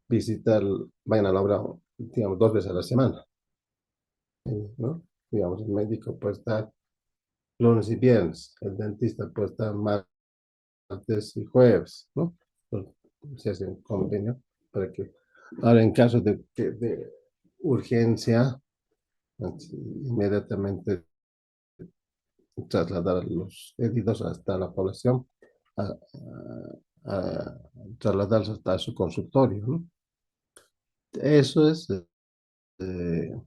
visitar, vayan a la obra, digamos, 2 veces a la semana, ¿no? Digamos, el médico puede estar lunes y viernes, el dentista puede estar martes y jueves, ¿no? Pues, se hace un convenio para que, ahora en caso de urgencia, inmediatamente trasladar a los heridos hasta la población, a, a trasladarlos hasta su consultorio, ¿no? Eso es eh,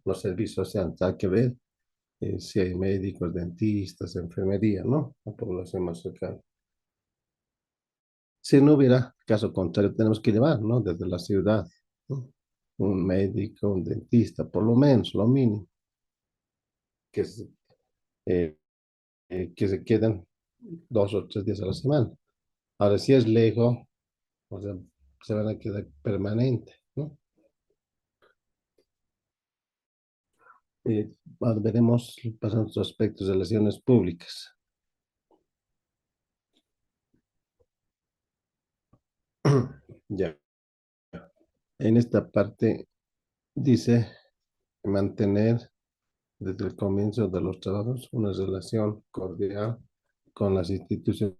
los servicios sociales, hay que ver si hay médicos, dentistas, enfermería, ¿no? La población más cercana. Si no hubiera, caso contrario, tenemos que llevar, ¿no? Desde la ciudad, ¿no? Un médico, un dentista, por lo menos, lo mínimo, que se, eh, que se queden 2 o 3 días a la semana. Ahora, si es lejos, o sea, se van a quedar permanente, ¿no? Ahora veremos, pasando a otros aspectos de relaciones públicas. Ya, en esta parte dice mantener desde el comienzo de los trabajos una relación cordial con las instituciones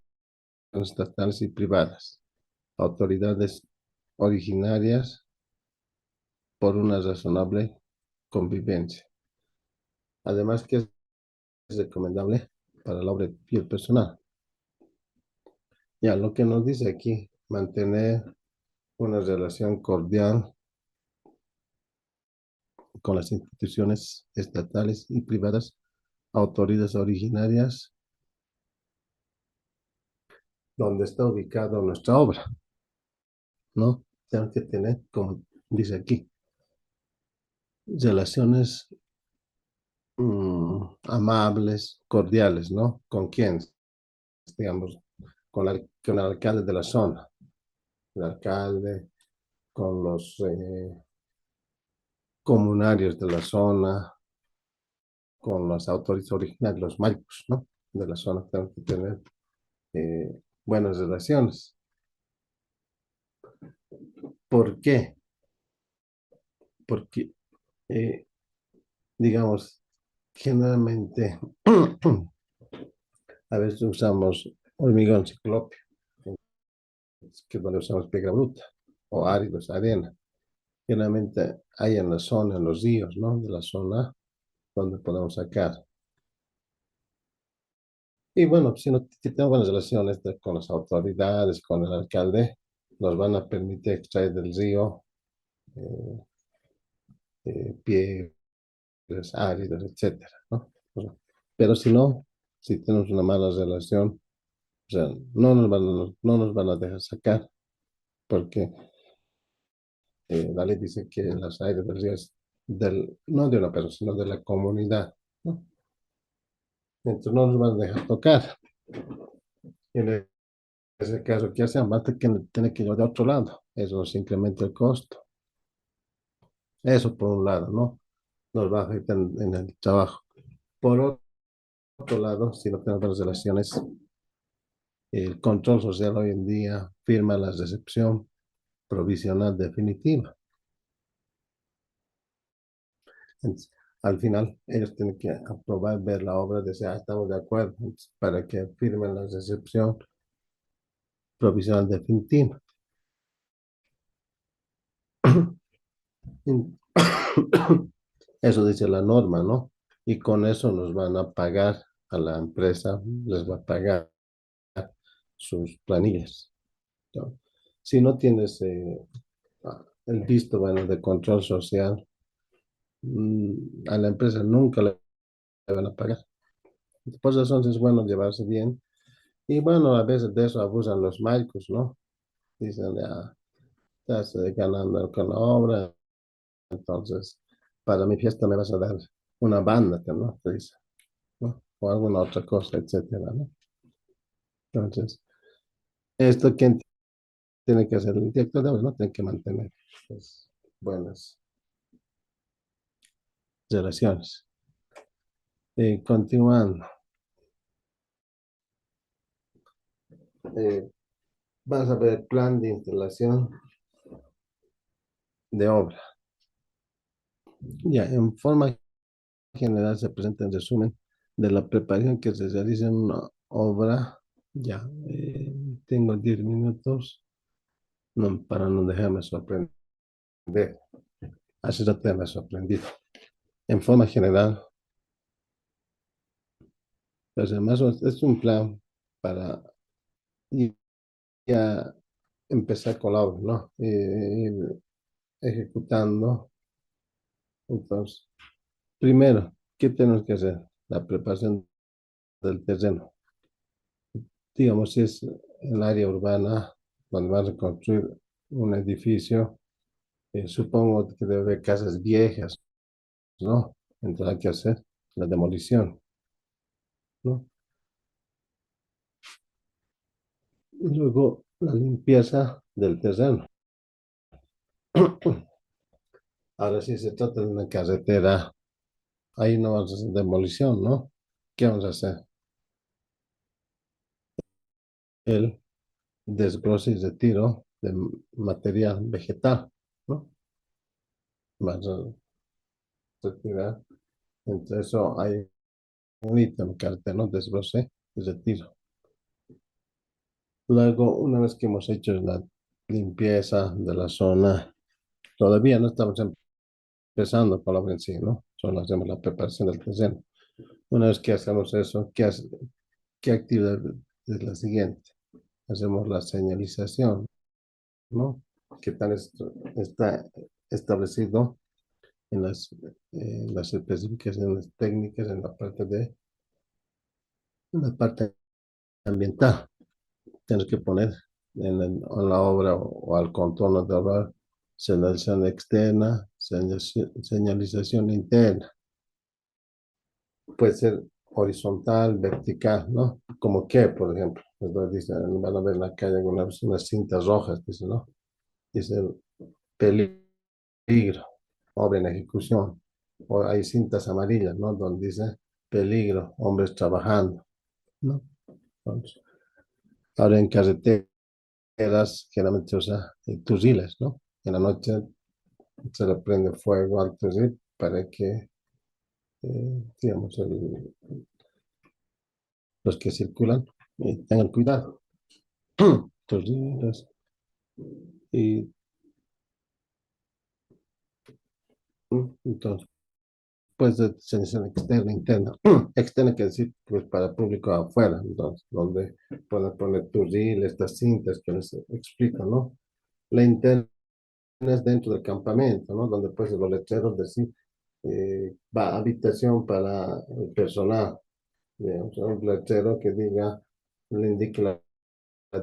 estatales y privadas, autoridades originarias por una razonable convivencia. Además que es recomendable para la obra y el personal. Ya, lo que nos dice aquí, mantener una relación cordial con las instituciones estatales y privadas, autoridades originarias, donde está ubicada nuestra obra, ¿no? Tenemos que tener, como dice aquí, relaciones amables, cordiales, ¿no? ¿Con quién? Digamos, con el alcalde de la zona, el alcalde, con los comunarios de la zona, con las autoridades originales, los maicos, ¿no? De la zona, tenemos que tener buenas relaciones. ¿Por qué? Porque, eh, digamos, generalmente a veces usamos hormigón ciclópeo, que es donde usamos piedra bruta, o áridos, arena. Generalmente hay en la zona, en los ríos, ¿no? De la zona donde podemos sacar. Y bueno, si tenemos buenas relaciones con las autoridades, con el alcalde, nos van a permitir extraer del río eh, piedras áridas, etcétera, ¿no? Pero si no, si tenemos una mala relación, o sea, no nos van a dejar sacar, porque la ley dice que las áreas de riesgo no de una persona, sino de la comunidad, ¿no? Entonces no nos van a dejar tocar. En ese caso, ¿qué hacen? Van a tener que ir de otro lado. Eso nos incrementa el costo. Eso por un lado, ¿no? Nos va a afectar en el trabajo. Por otro lado, si no tenemos las relaciones, el control social hoy en día firma la recepción provisional definitiva. Entonces, al final, ellos tienen que aprobar, ver la obra, decir, ah, estamos de acuerdo, entonces, para que firmen la recepción provisional definitiva. Eso dice la norma, ¿no? Y con eso nos van a pagar a la empresa, les va a pagar sus planillas, ¿no? Si no tienes el visto bueno de control social, a la empresa nunca le van a pagar. Por eso es bueno llevarse bien. Y bueno, a veces de eso abusan los médicos, ¿no? Dicen, ya, estás ganando con la obra, entonces para mi fiesta me vas a dar una banda, ¿no? Te dice, ¿no? O alguna otra cosa, etcétera, ¿no? Entonces, esto, ¿quién tiene que hacer? El director de obra, ¿no? Tiene que mantener, pues, buenas relaciones. Continuando, eh, vamos a ver el plan de instalación de obra. Ya, en forma general se presenta en resumen de la preparación que se realiza en una obra. Ya, tengo 10 minutos para no dejarme sorprender. Así ya te me sorprendido. En forma general, pues además es un plan para ya empezar con la obra, ¿no? Ir ejecutando. Entonces, primero, ¿qué tenemos que hacer? La preparación del terreno. Digamos, si es el área urbana, donde van a construir un edificio, supongo que debe haber casas viejas, ¿no? Entonces hay que hacer la demolición, ¿no? Y luego la limpieza del terreno. Ahora sí se trata de una carretera, ahí no vamos a hacer demolición, ¿no? ¿Qué vamos a hacer? El desbroce y retiro de material vegetal, ¿no? Vas a retirar. Entre eso hay un ítem carretera, ¿no? Desbroce y retiro. Luego, una vez que hemos hecho la limpieza de la zona, todavía no estamos empezando con la obra en sí, ¿no? Solo hacemos la preparación del terreno. Una vez que hacemos eso, ¿qué actividad es la siguiente? Hacemos la señalización, ¿no? ¿Qué tal está establecido las especificaciones técnicas en la parte ambiental? Tienes que poner en la obra o al contorno de obra señalización externa, señalización interna. Puede ser horizontal, vertical, ¿no? Como que, por ejemplo, entonces dicen, van a ver en la calle algunas unas cintas rojas, dice, ¿no? Dice peligro, obra en ejecución. O hay cintas amarillas, ¿no? Donde dice peligro, hombres trabajando, ¿no? Entonces, ahora en carreteras generalmente se usa turriles, ¿no? En la noche se le prende fuego al turril para que, digamos, los que circulan tengan cuidado. Turriles y entonces, pues de selección externa, interna. Externa quiere decir, pues para público afuera, entonces, donde pueden poner turril, estas cintas que les explico, ¿no? La interna es dentro del campamento, ¿no? Donde pues los letreros decir, va habitación para el personal, digamos, un letrero que diga, le indique la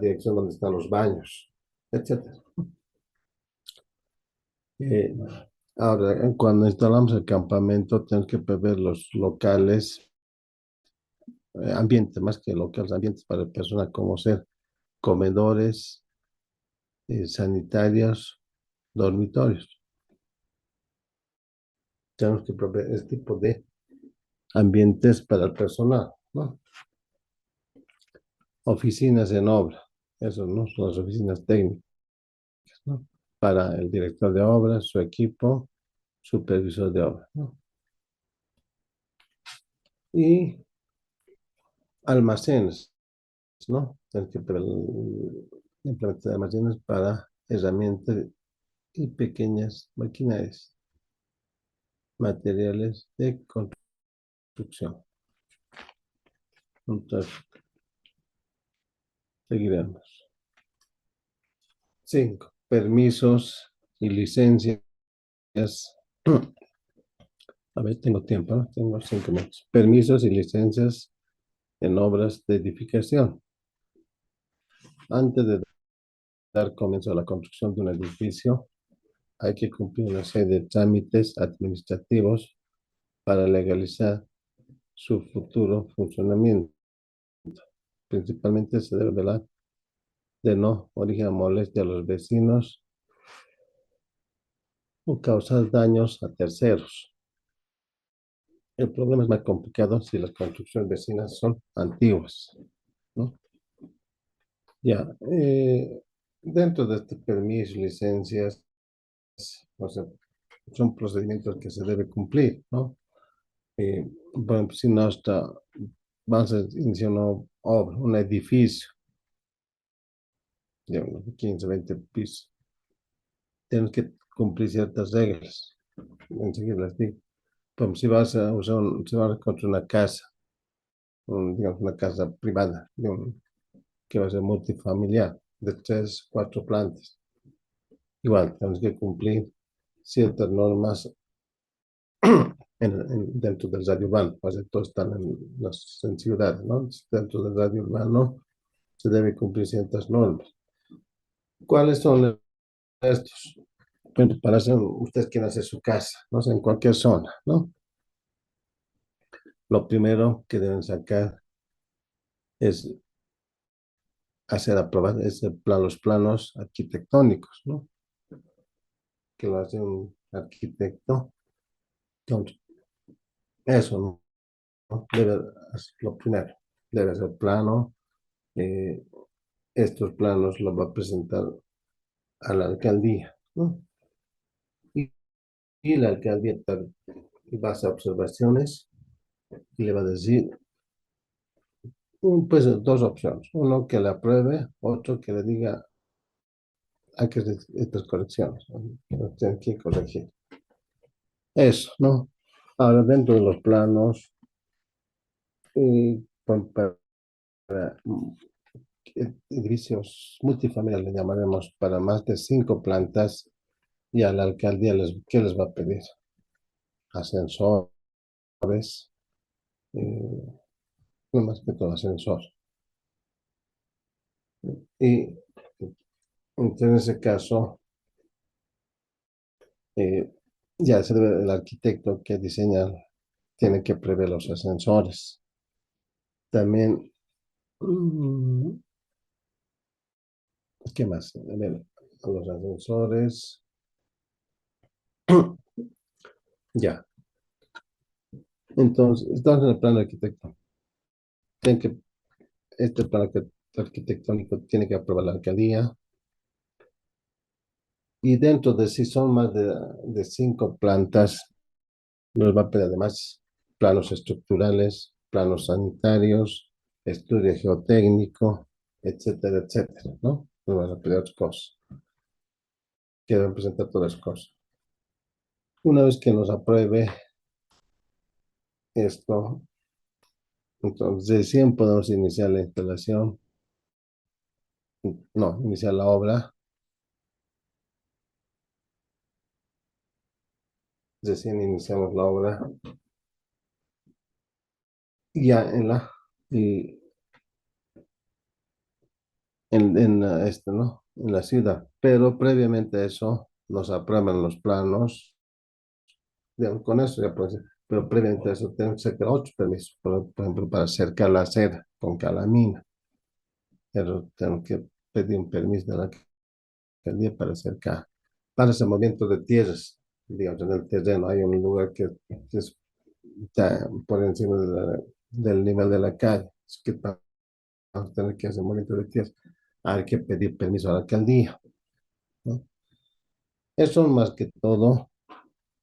dirección donde están los baños, etcétera. Eh, Ahora, cuando instalamos el campamento, tenemos que prever los locales, ambientes, más que locales, ambientes para personas como ser comedores, sanitarios, dormitorios. Tenemos que prever este tipo de ambientes para el personal, ¿no? Oficinas en obra, eso, ¿no? Son las oficinas técnicas, ¿no? Para el director de obra, su equipo, supervisor de obra, ¿no? Y almacenes, ¿no? Tenemos que implementar almacenes para herramientas y pequeñas maquinarias, materiales de construcción. Entonces, seguiremos. 5. Permisos y licencias. A ver, tengo tiempo, ¿no? Tengo 5 minutos. Permisos y licencias en obras de edificación. Antes de dar comienzo a la construcción de un edificio, hay que cumplir una serie de trámites administrativos para legalizar su futuro funcionamiento. Principalmente se debe velar de no originar molestia a los vecinos o causar daños a terceros. El problema es más complicado si las construcciones vecinas son antiguas, ¿no? Ya, dentro de este permiso, licencias, o sea, son procedimientos que se debe cumplir, ¿no? Por ejemplo, si no está, vamos a iniciar una obra, un edificio de unos 15, 20 pisos, tienes que cumplir ciertas reglas. Enseguida las digo. Como si vas a usar si vas a construir una casa, digamos, una casa privada, que va a ser multifamiliar, de 3, 4 plantas. Igual, tenemos que cumplir ciertas normas dentro del radio urbano, pues todos están en ciudades, ¿no? Dentro del radio urbano se debe cumplir ciertas normas. ¿Cuáles son estos? Bueno, para hacer, ustedes quieren hacer su casa, no sé, en cualquier zona, ¿no? Lo primero que deben sacar es hacer aprobar los planos arquitectónicos, ¿no? Que lo hace un arquitecto. Entonces, eso, ¿no? Lo primero, debe ser plano. eh, Estos planos los va a presentar a la alcaldía, ¿no? Y, y la alcaldía va a hacer observaciones y le va a decir, pues, dos opciones. Uno que la apruebe, otro que le diga, hay que hacer estas correcciones, ¿no? Que tienen que corregir. Eso, ¿no? Ahora, dentro de los planos, para edificios multifamiliares, le llamaremos, para más de 5 plantas, y a la alcaldía, ¿qué les va a pedir? Ascensores, eh, no más que todo ascensor. Y entonces, en ese caso, eh, ya se debe, el arquitecto que diseña tiene que prever los ascensores. También, ¿qué más? A ver, los ascensores. Ya. Entonces, estamos en el plan arquitectónico. Tiene que, este plan arquitectónico tiene que aprobar la alcaldía. Y dentro de si son más de 5 plantas, nos va a pedir además planos estructurales, planos sanitarios, estudio geotécnico, etcétera, etcétera, ¿no? Nos van a pedir otras cosas, que deben presentar todas las cosas. Una vez que nos apruebe esto, entonces recién podemos iniciar la instalación, no, iniciar la obra, recién iniciamos la obra, ya y ¿no? En la ciudad. Pero previamente a eso, nos aprueban los planos, digamos, con eso ya puede ser. Pero previamente a eso tenemos que sacar 8 permisos, por ejemplo, para cercar la acera con calamina. Pero tengo que pedir un permiso de la alcaldía para cercar. Para ese movimiento de tierras, digamos, en el terreno hay un lugar que está por encima del nivel de la calle. Es que vamos a tener que hacer movimiento de tierras. Hay que pedir permiso a la alcaldía, ¿no? Eso más que todo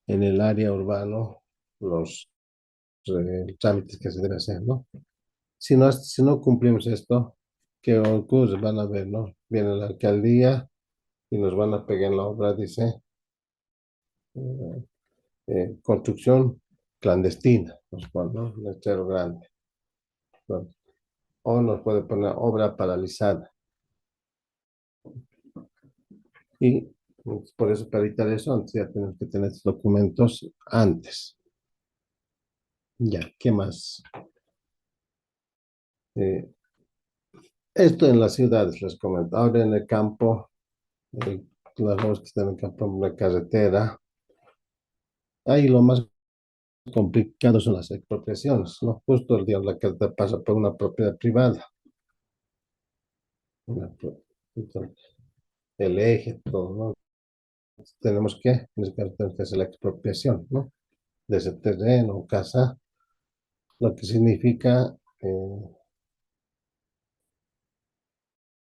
en el área urbano, los trámites que se debe hacer, ¿no? Si no cumplimos esto, ¿qué ocurre? Van a ver, ¿no? Viene la alcaldía y nos van a pegar en la obra, dice, eh, construcción clandestina, ¿no? Letrero grande, ¿no? O nos puede poner obra paralizada. Y pues, por eso, para evitar eso, antes ya tenemos que tener estos documentos antes. Ya, ¿qué más? Eh, Esto en las ciudades, les comento. Ahora en el campo, eh, las obras que están en el campo, una carretera, ahí lo más complicado son las expropiaciones, ¿no? Justo el día la carretera pasa por una propiedad privada. Entonces, el eje, todo, ¿no? Tenemos que, en ese caso, tenemos que hacer la expropiación, ¿no? De ese terreno o casa, lo que significa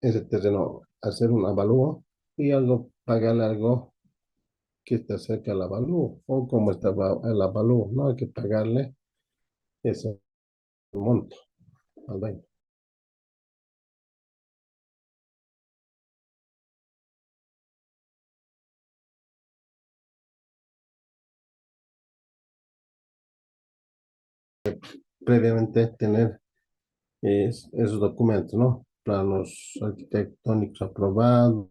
ese terreno hacer un avalúo y algo, pagar algo que esté cerca del avalúo, o como está el avalúo, ¿no? Hay que pagarle ese monto al dueño. Previamente tener esos documentos, ¿no? Planos arquitectónicos aprobados,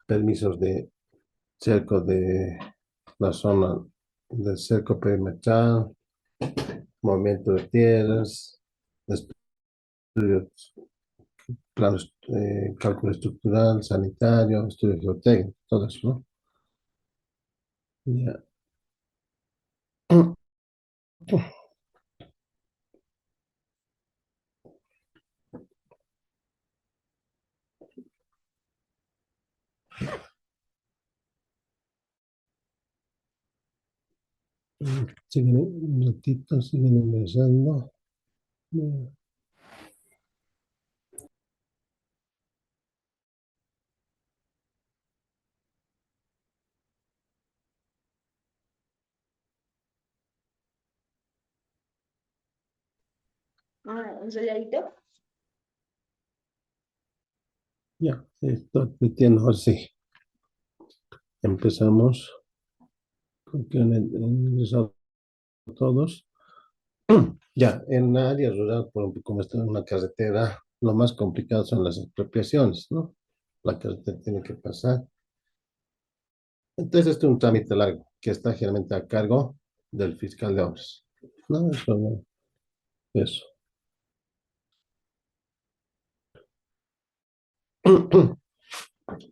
permisos de cerco de la zona del cerco perimetral, movimiento de tierras, estudios, planos, cálculo estructural, sanitario, estudio geotécnico, todo eso, ¿no? Ya. Siguen un ratito, siguen ingresando. Ah, un soldadito. Ya, estoy admitiendo, sí. Empezamos con que han ingresado todos. Ya, en la área rural, por ejemplo, como está en una carretera, lo más complicado son las expropiaciones, ¿no? La carretera tiene que pasar. Entonces, este es un trámite largo que está generalmente a cargo del fiscal de obras. No, eso no, eso.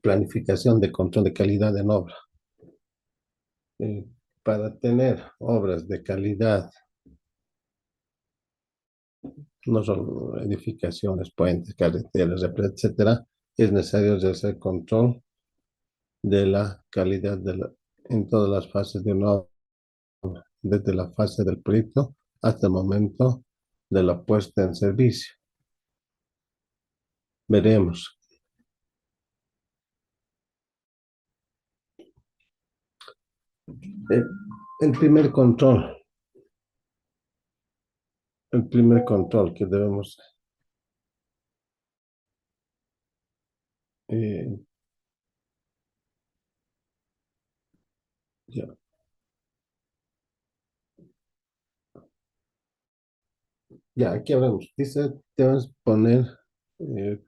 Planificación de control de calidad en obra. Eh, para tener obras de calidad, no solo edificaciones, puentes, carreteras, etcétera, es necesario hacer control de la calidad en todas las fases de una obra, desde la fase del proyecto hasta el momento de la puesta en servicio. Veremos. El, el primer control, el primer control que debemos, eh, ya, ya, aquí hablamos. Dice, debemos poner eh,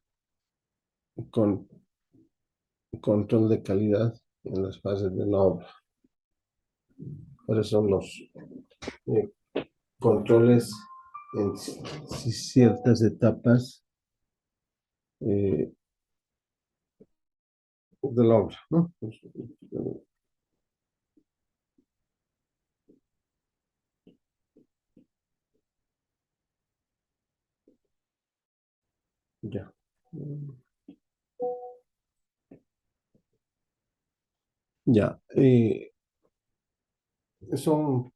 con control de calidad en las fases de la obra. ¿Cuáles son los eh, controles en ciertas etapas? eh, de la obra, ¿no? Ya. Ya. Son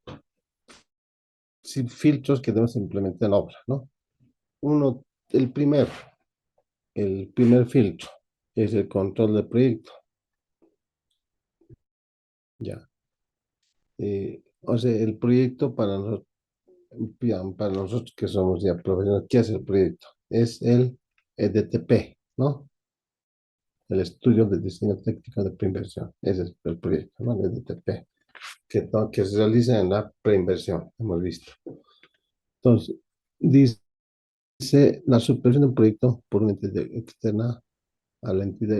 sí, filtros que debemos implementar en la obra, ¿no? Uno, el primer filtro es el control del proyecto, ya. O sea, el proyecto para nosotros que somos ya profesionales, ¿qué es el proyecto? Es el EDTP, ¿no? El estudio de diseño técnico de preinversión. Ese es el proyecto, ¿no? El EDTP, que se realiza en la preinversión, hemos visto. Entonces, dice la supervisión del proyecto por una entidad externa a la entidad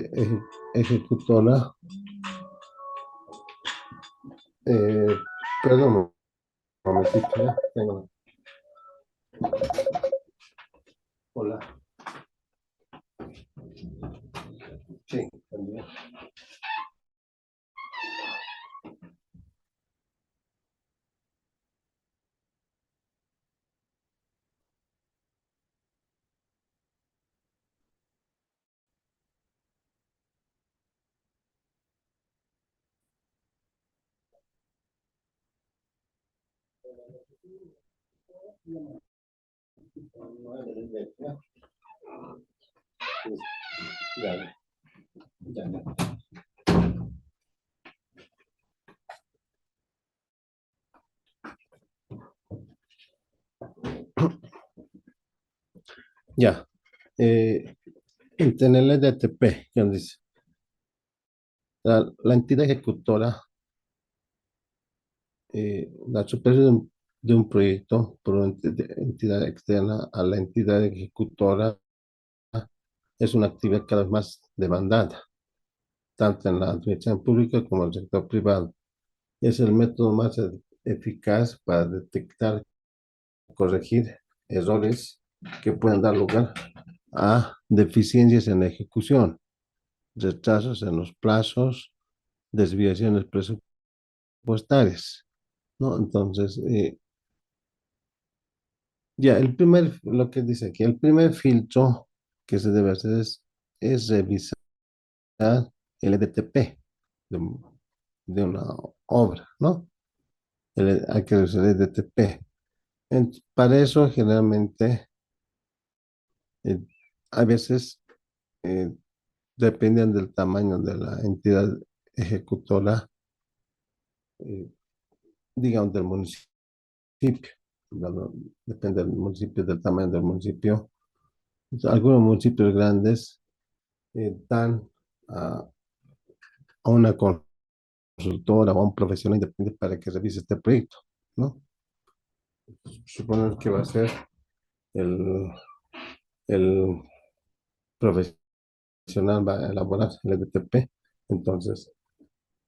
ejecutora. Eh, Perdón, un momentito, ¿ya? Hola. Sí, también. Ya, ya, ya. Ya. En el EDTP, ¿qué dice? La entidad ejecutora, la supervisión de un proyecto por una entidad externa a la entidad ejecutora es una actividad cada vez más demandada, tanto en la administración pública como en el sector privado. Es el método más eficaz para detectar, corregir errores que pueden dar lugar a deficiencias en la ejecución, retrasos en los plazos, desviaciones presupuestarias, ¿no? Entonces, ya, lo que dice aquí, el primer filtro que se debe hacer es revisar el EDTP de, de una obra, ¿no? Hay que revisar el EDTP. Para eso, generalmente, eh, a veces, eh, dependen del tamaño de la entidad ejecutora, eh, digamos, del municipio. Bueno, depende del municipio, del tamaño del municipio. Algunos municipios grandes dan a, a una consultora o a un profesional independiente para que revise este proyecto, ¿no? Suponer que va a ser el, el profesional va a elaborar el EDTP, entonces,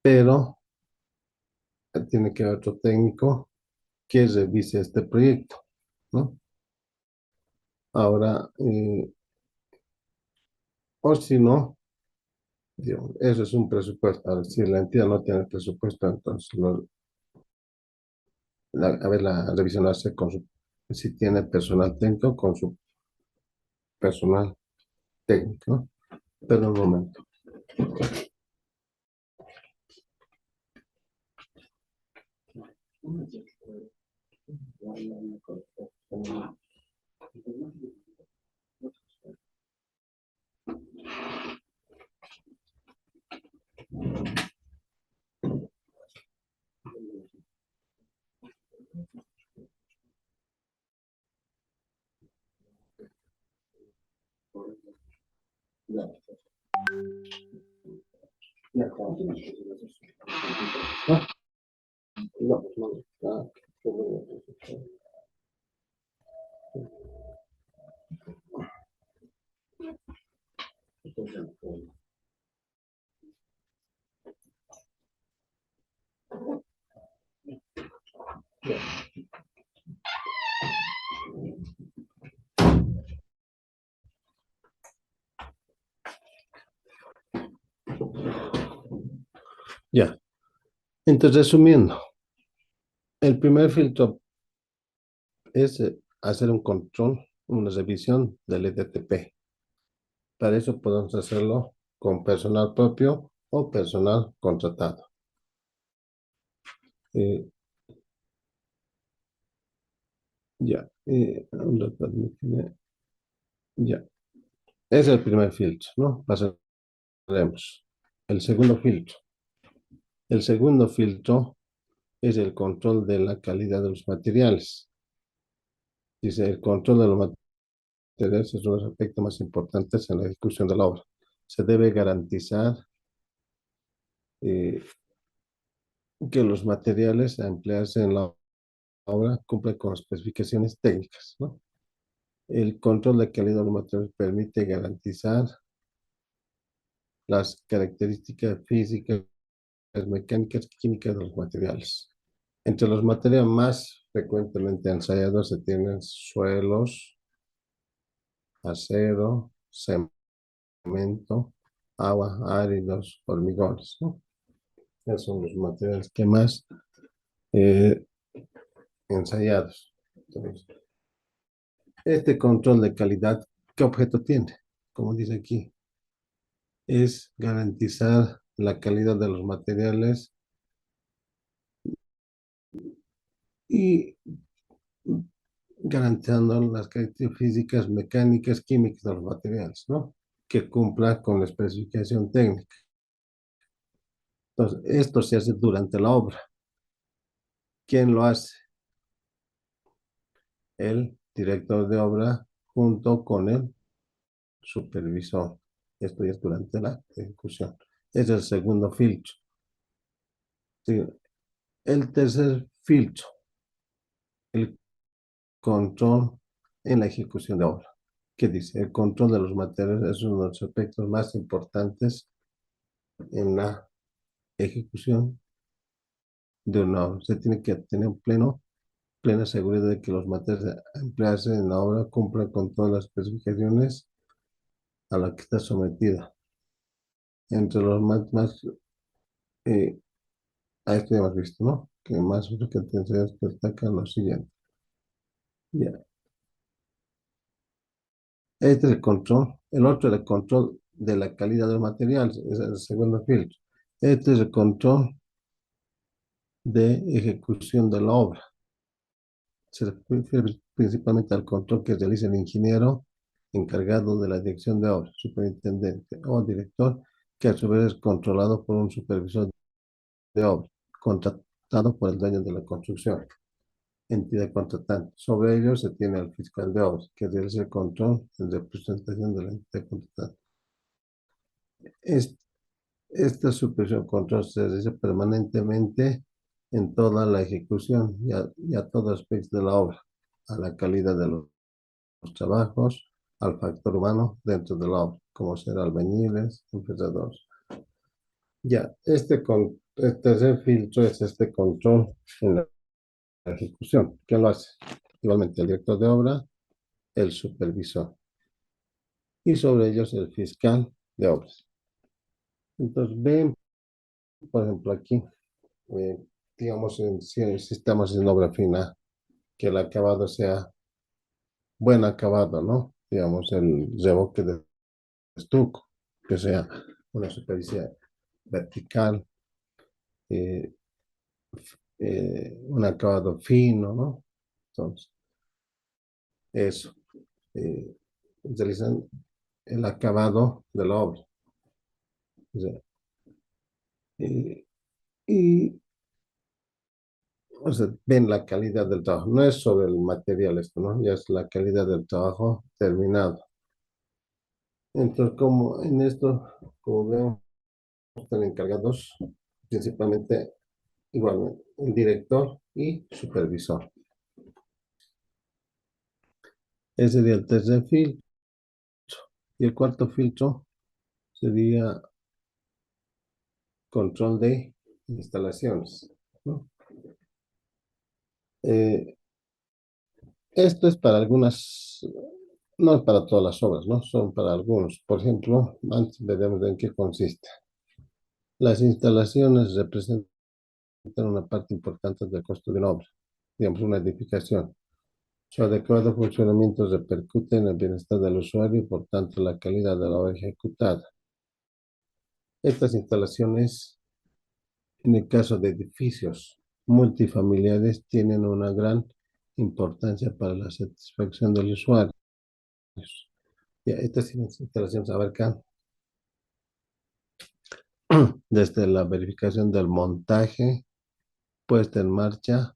pero tiene que haber otro técnico que revise este proyecto, ¿no? Ahora, o si no, digamos, eso es un presupuesto. Ahora, si la entidad no tiene presupuesto, entonces a ver, la revisión hace si tiene personal técnico, con su personal técnico, ¿no? Pero un momento. Ya, ya, ¿ah? No, no, ah, Ya. Entonces, resumiendo, el primer filtro es hacer un control, una revisión del EDTP. Para eso podemos hacerlo con personal propio o personal contratado. Eh, ya, ya. Ese es el primer filtro, ¿no? Pasaremos. El segundo filtro. El segundo filtro es el control de la calidad de los materiales. Dice, el control de los materiales es uno de los aspectos más importantes en la ejecución de la obra. Se debe garantizar eh, que los materiales a emplearse en la obra cumplen con especificaciones técnicas, ¿no? El control de calidad de los materiales permite garantizar las características físicas, mecánicas y químicas de los materiales. Entre los materiales más frecuentemente ensayados se tienen suelos, acero, cemento, agua, áridos, hormigones, ¿no? Esos son los materiales que más eh, ensayados. Entonces, este control de calidad, ¿qué objeto tiene? Como dice aquí, es garantizar la calidad de los materiales y garantizando las características físicas, mecánicas, químicas de los materiales, ¿no? Que cumpla con la especificación técnica. Entonces, esto se hace durante la obra. ¿Quién lo hace? El director de obra junto con el supervisor. Esto ya es durante la ejecución. Es el segundo filtro. Sí. El tercer filtro, el control en la ejecución de obra. ¿Qué dice? El control de los materiales es uno de los aspectos más importantes en la ejecución de una obra. Se tiene que tener plena seguridad de que los materiales a emplearse en la obra cumplan con todas las especificaciones a las que está sometida. Entre los más eh, a esto ya hemos visto, ¿no? Que más frecuentes destacan los siguientes. Ya. Este es el control. El otro es el control de la calidad del material, es el segundo filtro. Este es el control de ejecución de la obra. Se refiere principalmente al control que realiza el ingeniero encargado de la dirección de obra, superintendente o director, que a su vez es controlado por un supervisor de obra, contratado por el dueño de la construcción, entidad contratante. Sobre ello se tiene al fiscal de obras, que realiza el control en representación de la entidad contratante. Es- Esta supervisión control se realiza permanentemente en toda la ejecución y a todo aspecto de la obra, a la calidad de los trabajos, al factor humano dentro de la obra, como ser albañiles, empresarios. Ya, el tercer filtro es este control en la ejecución. ¿Quién lo hace? Igualmente el director de obra, el supervisor y sobre ellos el fiscal de obras. Entonces, ven, por ejemplo, aquí, eh, digamos, si estamos en obra fina, que el acabado sea buen acabado, ¿no? Digamos, el revoque de estuco, que sea una superficie vertical, eh, un acabado fino, ¿no? Entonces, eso, eh, realizan el acabado de la obra. O sea, eh, y, o sea, ven la calidad del trabajo. No es sobre el material esto, ¿no? Ya es la calidad del trabajo terminado. Entonces, como en esto, como vemos, están encargados principalmente, igualmente, el director y supervisor. Ese sería el tercer filtro. Y el cuarto filtro sería control de instalaciones, ¿no? Eh, Esto es para algunas, no es para todas las obras, ¿no? Son para algunos. Por ejemplo, antes veremos en qué consiste. Las instalaciones representan una parte importante del costo de una obra, digamos, una edificación. Su adecuado funcionamiento repercute en el bienestar del usuario y, por tanto, la calidad de la obra ejecutada. Estas instalaciones, en el caso de edificios multifamiliares, tienen una gran importancia para la satisfacción del usuario. Ya, estas instalaciones abarcan desde la verificación del montaje, puesta en marcha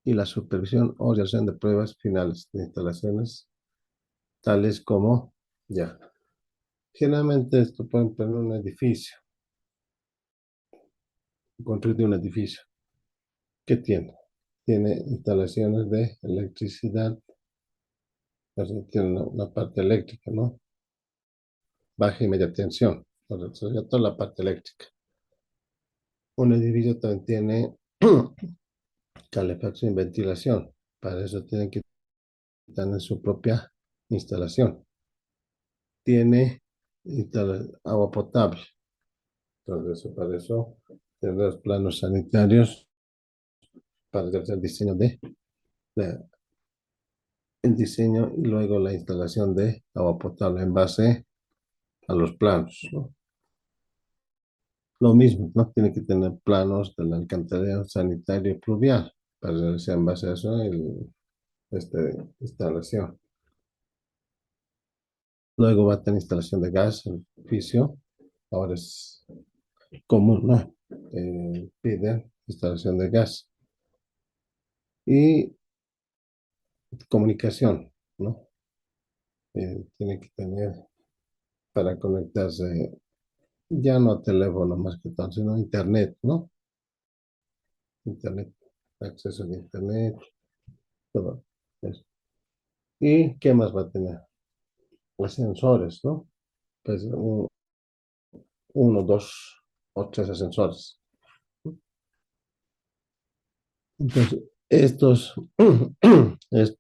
y la supervisión o realización de pruebas finales de instalaciones, tales como, ya, generalmente esto puede poner un edificio, construir un edificio. ¿Qué tiene? Tiene instalaciones de electricidad, o sea, tiene una parte eléctrica, ¿no? Baja y media tensión, o sea, toda la parte eléctrica. Un edificio también tiene calefacción y ventilación. Para eso tiene que tener su propia instalación. Tiene agua potable. Entonces, para eso, tener los planos sanitarios para hacer el diseño el diseño y luego la instalación de agua potable en base a los planos, ¿no? Lo mismo, ¿no? Tiene que tener planos del alcantarillado sanitario y pluvial para realizar en base a eso esta instalación. Luego va a tener instalación de gas, el edificio. Ahora es común, ¿no? Piden instalación de gas. Y comunicación, ¿no? Tiene que tener para conectarse, ya no teléfono más que todo, sino internet, ¿no? Internet, acceso a internet, todo eso. ¿Y qué más va a tener? Los sensores, ¿no? Pues uno, dos o tres ascensores. Entonces,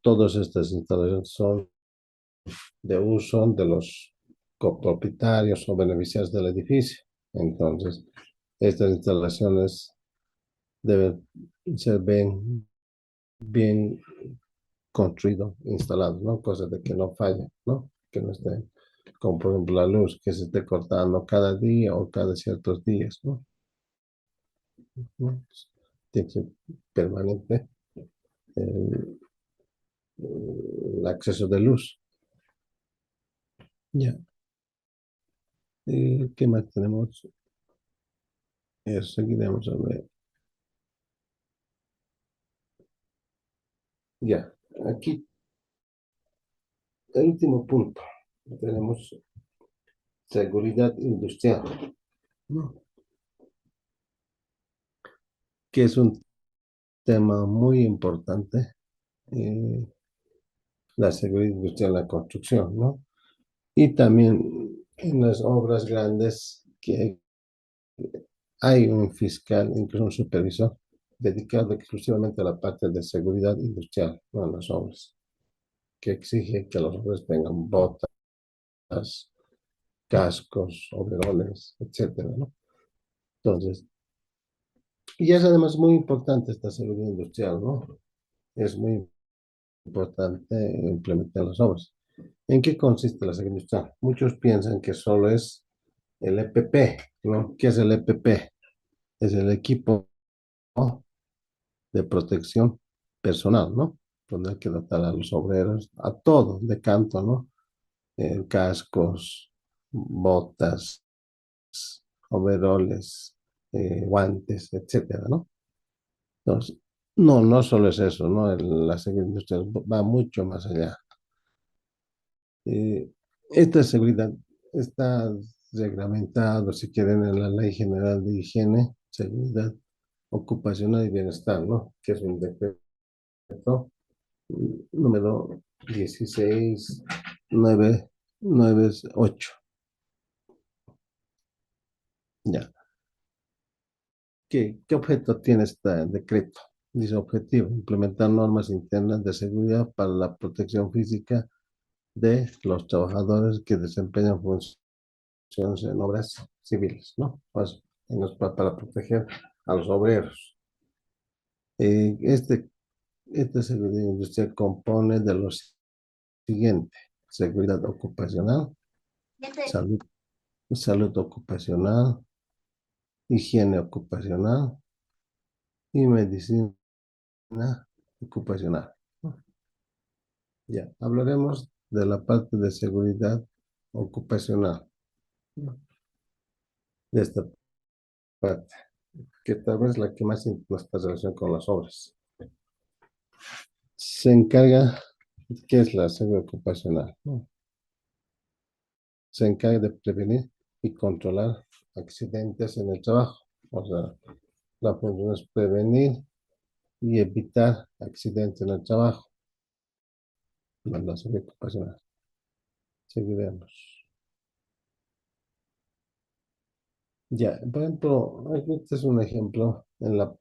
todas estas instalaciones son de uso de los copropietarios o beneficiarios del edificio. Entonces, estas instalaciones deben ser bien construidos, instalados, ¿no? Cosa de que no falle, ¿no? Que no esté, como por ejemplo la luz, que se esté cortando cada día o cada ciertos días, ¿no? ¿No? Tiene que ser permanente el, el acceso de luz. Ya. ¿Qué más tenemos? Seguiremos a ver. Ya. Aquí, el último punto. Tenemos seguridad industrial, ¿no? Que es un tema muy importante. eh, la seguridad industrial en la construcción, ¿no? Y también en las obras grandes que hay un fiscal, incluso un supervisor, dedicado exclusivamente a la parte de seguridad industrial, no en las obras, que exige que los hombres tengan botas, cascos, overoles, etcétera, ¿no? Entonces, y es además muy importante esta seguridad industrial, ¿no? Es muy importante implementar las obras. ¿En qué consiste la seguridad industrial? Muchos piensan que solo es el EPP, ¿no? ¿Qué es el EPP? Es el equipo de protección personal, ¿no? Donde hay que dotar a los obreros, a todo, de canto, ¿no? Cascos, botas, overoles, guantes, etcétera, ¿no? Entonces, no solo es eso, ¿no? La seguridad industrial va mucho más allá. Esta seguridad está reglamentado, si quieren, en la Ley General de Higiene, Seguridad Ocupacional y Bienestar, ¿no? Que es un decreto número 16998. Ya. ¿Qué objeto tiene este decreto? Dice objetivo, implementar normas internas de seguridad para la protección física de los trabajadores que desempeñan funciones en obras civiles, ¿no? Pues, para proteger a los obreros. Esta seguridad industrial compone de lo siguiente: seguridad ocupacional, salud, salud ocupacional, higiene ocupacional y medicina ocupacional, ¿no? Ya, hablaremos de la parte de seguridad ocupacional, ¿no? De esta parte, que tal vez es la que más tiene nuestra relación con las obras. Se encarga, ¿qué es la seguridad ocupacional? ¿No? Se encarga de prevenir y controlar accidentes en el trabajo. O sea, la función es prevenir y evitar accidentes en el trabajo. La seguridad ocupacional. Seguiremos. Ya, por ejemplo, este es un ejemplo en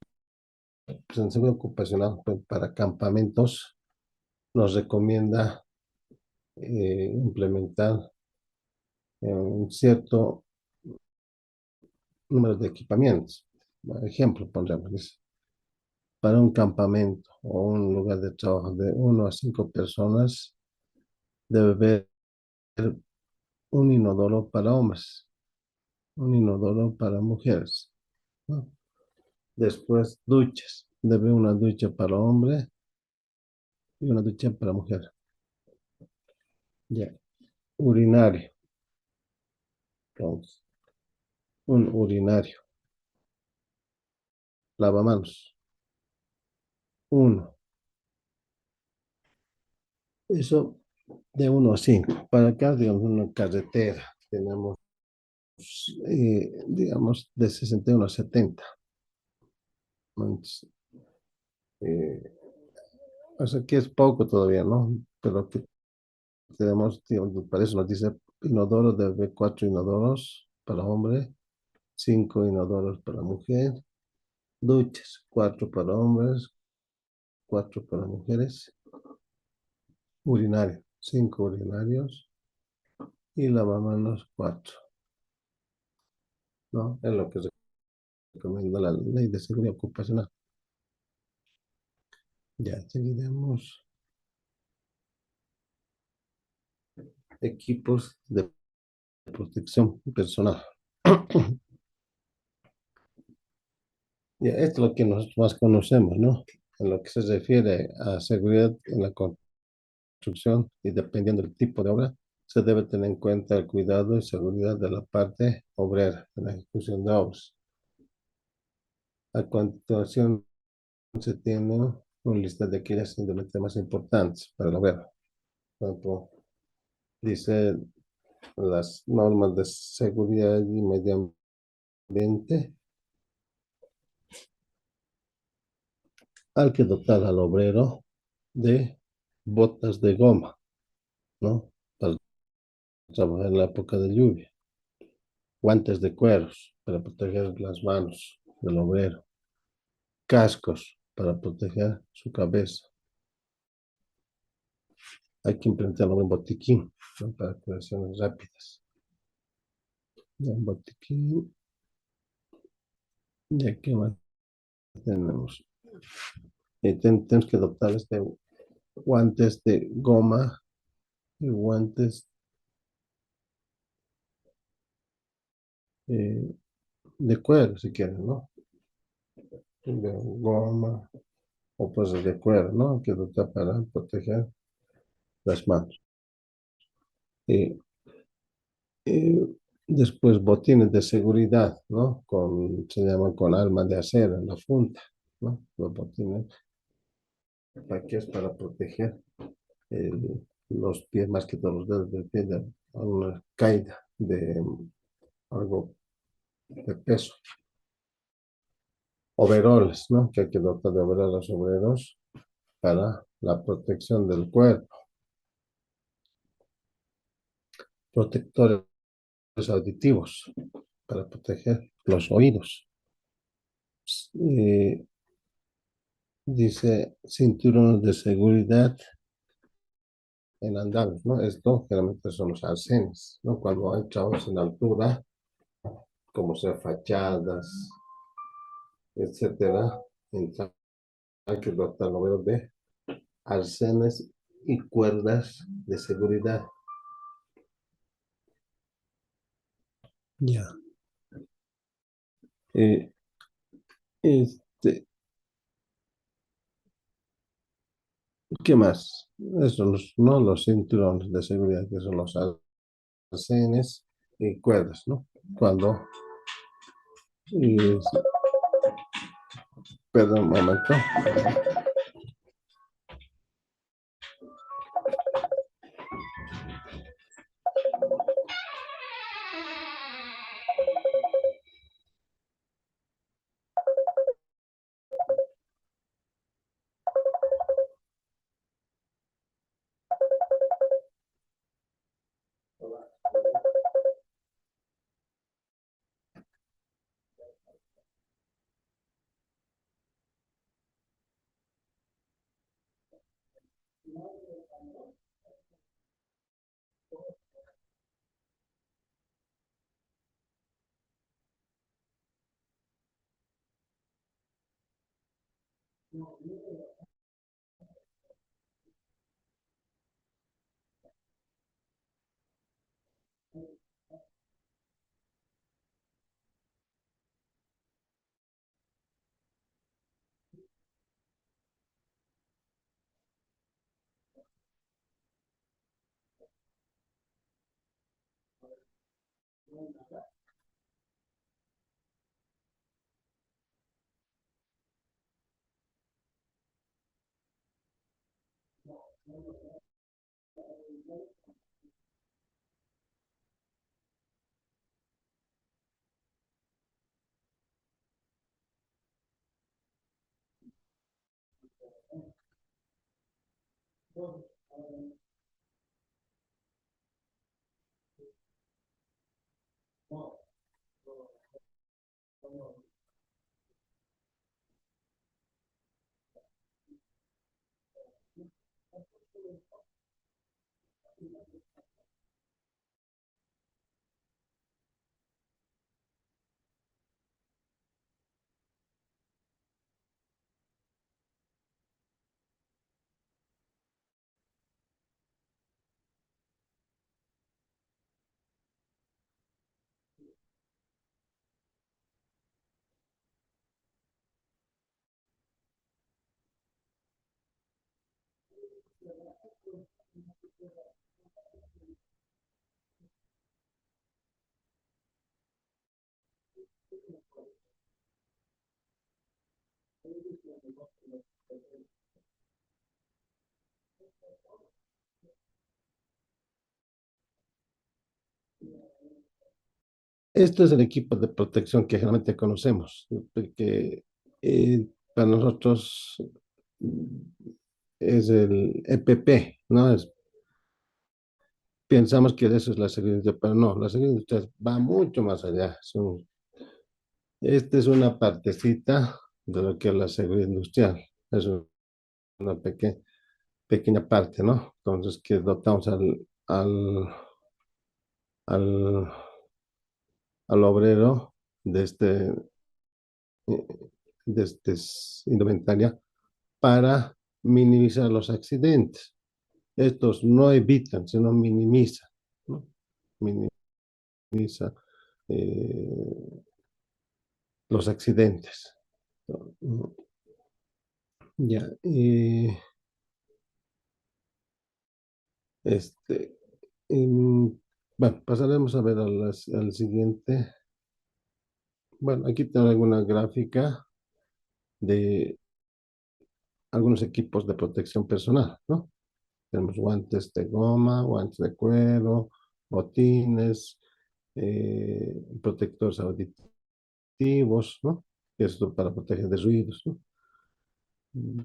seguridad ocupacional pues, para campamentos. Nos recomienda implementar un cierto número de equipamientos. Por ejemplo, pondremos, dice, para un campamento o un lugar de trabajo de 1 a 5 personas, debe haber un inodoro para hombres, un inodoro para mujeres, ¿no? Después, duchas. Debe una ducha para hombre y una ducha para mujer. Ya. Urinario. Entonces, un urinario. Lavamanos. Uno. Eso de 1 a 5. Para acá, digamos, una carretera. Tenemos, digamos, de 61 a 70. Entonces, eh, o sea, que es poco todavía, ¿no? Pero que tenemos, digamos, para eso nos dice inodoro, debe haber 4 inodoros para hombre, 5 inodoros para mujer, duchas, 4 para hombres, 4 para mujeres, urinario, 5 urinarios y lavamanos 4, ¿no? Es lo que recomienda la ley de seguridad ocupacional. Ya seguiremos. Equipos de protección personal. Ya, esto es lo que nosotros más conocemos, ¿no? En lo que se refiere a seguridad en la construcción y dependiendo del tipo de obra, se debe tener en cuenta el cuidado y seguridad de la parte obrera en la ejecución de obras. A continuación se tiene una lista de aquellas indumentaria más importantes para el obrero. Por ejemplo, dice las normas de seguridad y medio ambiente. Hay que dotar al obrero de botas de goma, ¿no? Para trabajar en la época de lluvia. Guantes de cueros para proteger las manos del obrero. Cascos para proteger su cabeza. Hay que implementar un botiquín, ¿no? Para curaciones rápidas. Ya, un botiquín. ¿Y qué más tenemos? Tenemos que adoptar guantes de goma y guantes eh, de cuero, si quieren, ¿no? De goma o pues de cuero, ¿no? Que adoptar para proteger las manos. Eh, eh, Después botines de seguridad, ¿no? Se llaman con armas de acero en la punta, ¿no? Los botines, ¿para qué es? Para proteger los pies, más que todos los dedos del pie, de una caída de algo de peso. Overoles, ¿no? Que hay que dotar de overoles a los obreros para la protección del cuerpo. Protectores auditivos para proteger los oídos. Eh, Dice cinturones de seguridad en andamios, ¿no? Esto generalmente son los arcenes, ¿no? Cuando hay trabajos en altura, como sea fachadas, etcétera, entonces hay que dotar lo de arcenes y cuerdas de seguridad. Ya. Eh, este, ¿Qué más? Eso, ¿no? Los cinturones de seguridad, que son los arcenes y cuerdas, ¿no? Cuando, y, perdón un momento. Esto es el equipo de protección que generalmente conocemos, porque para nosotros mm, es el EPP, ¿no? Pensamos que eso es la seguridad industrial, pero no, la seguridad industrial va mucho más allá. Esta es una partecita de lo que es la seguridad industrial. Es una pequeña parte, ¿no? Entonces, que dotamos al, al obrero de eh, indumentaria para minimizar los accidentes. Estos no evitan, sino minimizan, ¿no? Minimiza eh, los accidentes. Ya, este, bueno, pasaremos a ver al siguiente. Bueno, aquí tengo alguna gráfica de algunos equipos de protección personal, ¿no? Tenemos guantes de goma, guantes de cuero, botines, protectores auditivos, ¿no? Esto para proteger de ruidos, ¿no?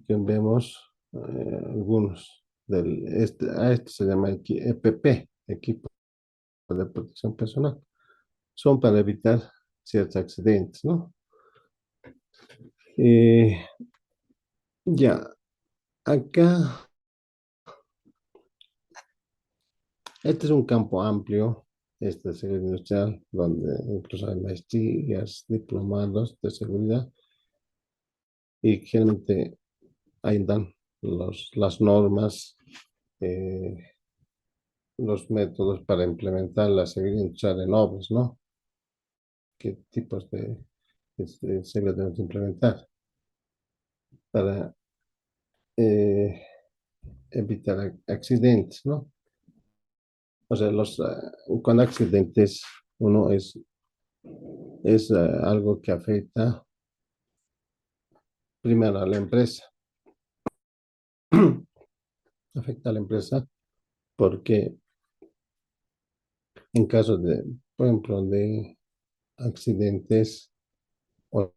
Que vemos algunos a este se llama EPP, equipo de protección personal. Son para evitar ciertos accidentes, ¿no? Eh, ya, acá Este es un campo amplio, este de seguridad industrial, donde incluso hay maestrías, diplomados de seguridad y generalmente ahí dan las normas, eh, los métodos para implementar la seguridad industrial en obras, ¿no? ¿Qué tipos de seguridad debemos implementar para evitar accidentes, ¿no? O sea, cuando accidentes, uno es algo que afecta primero a la empresa, afecta a la empresa porque en caso de, por ejemplo, de accidentes o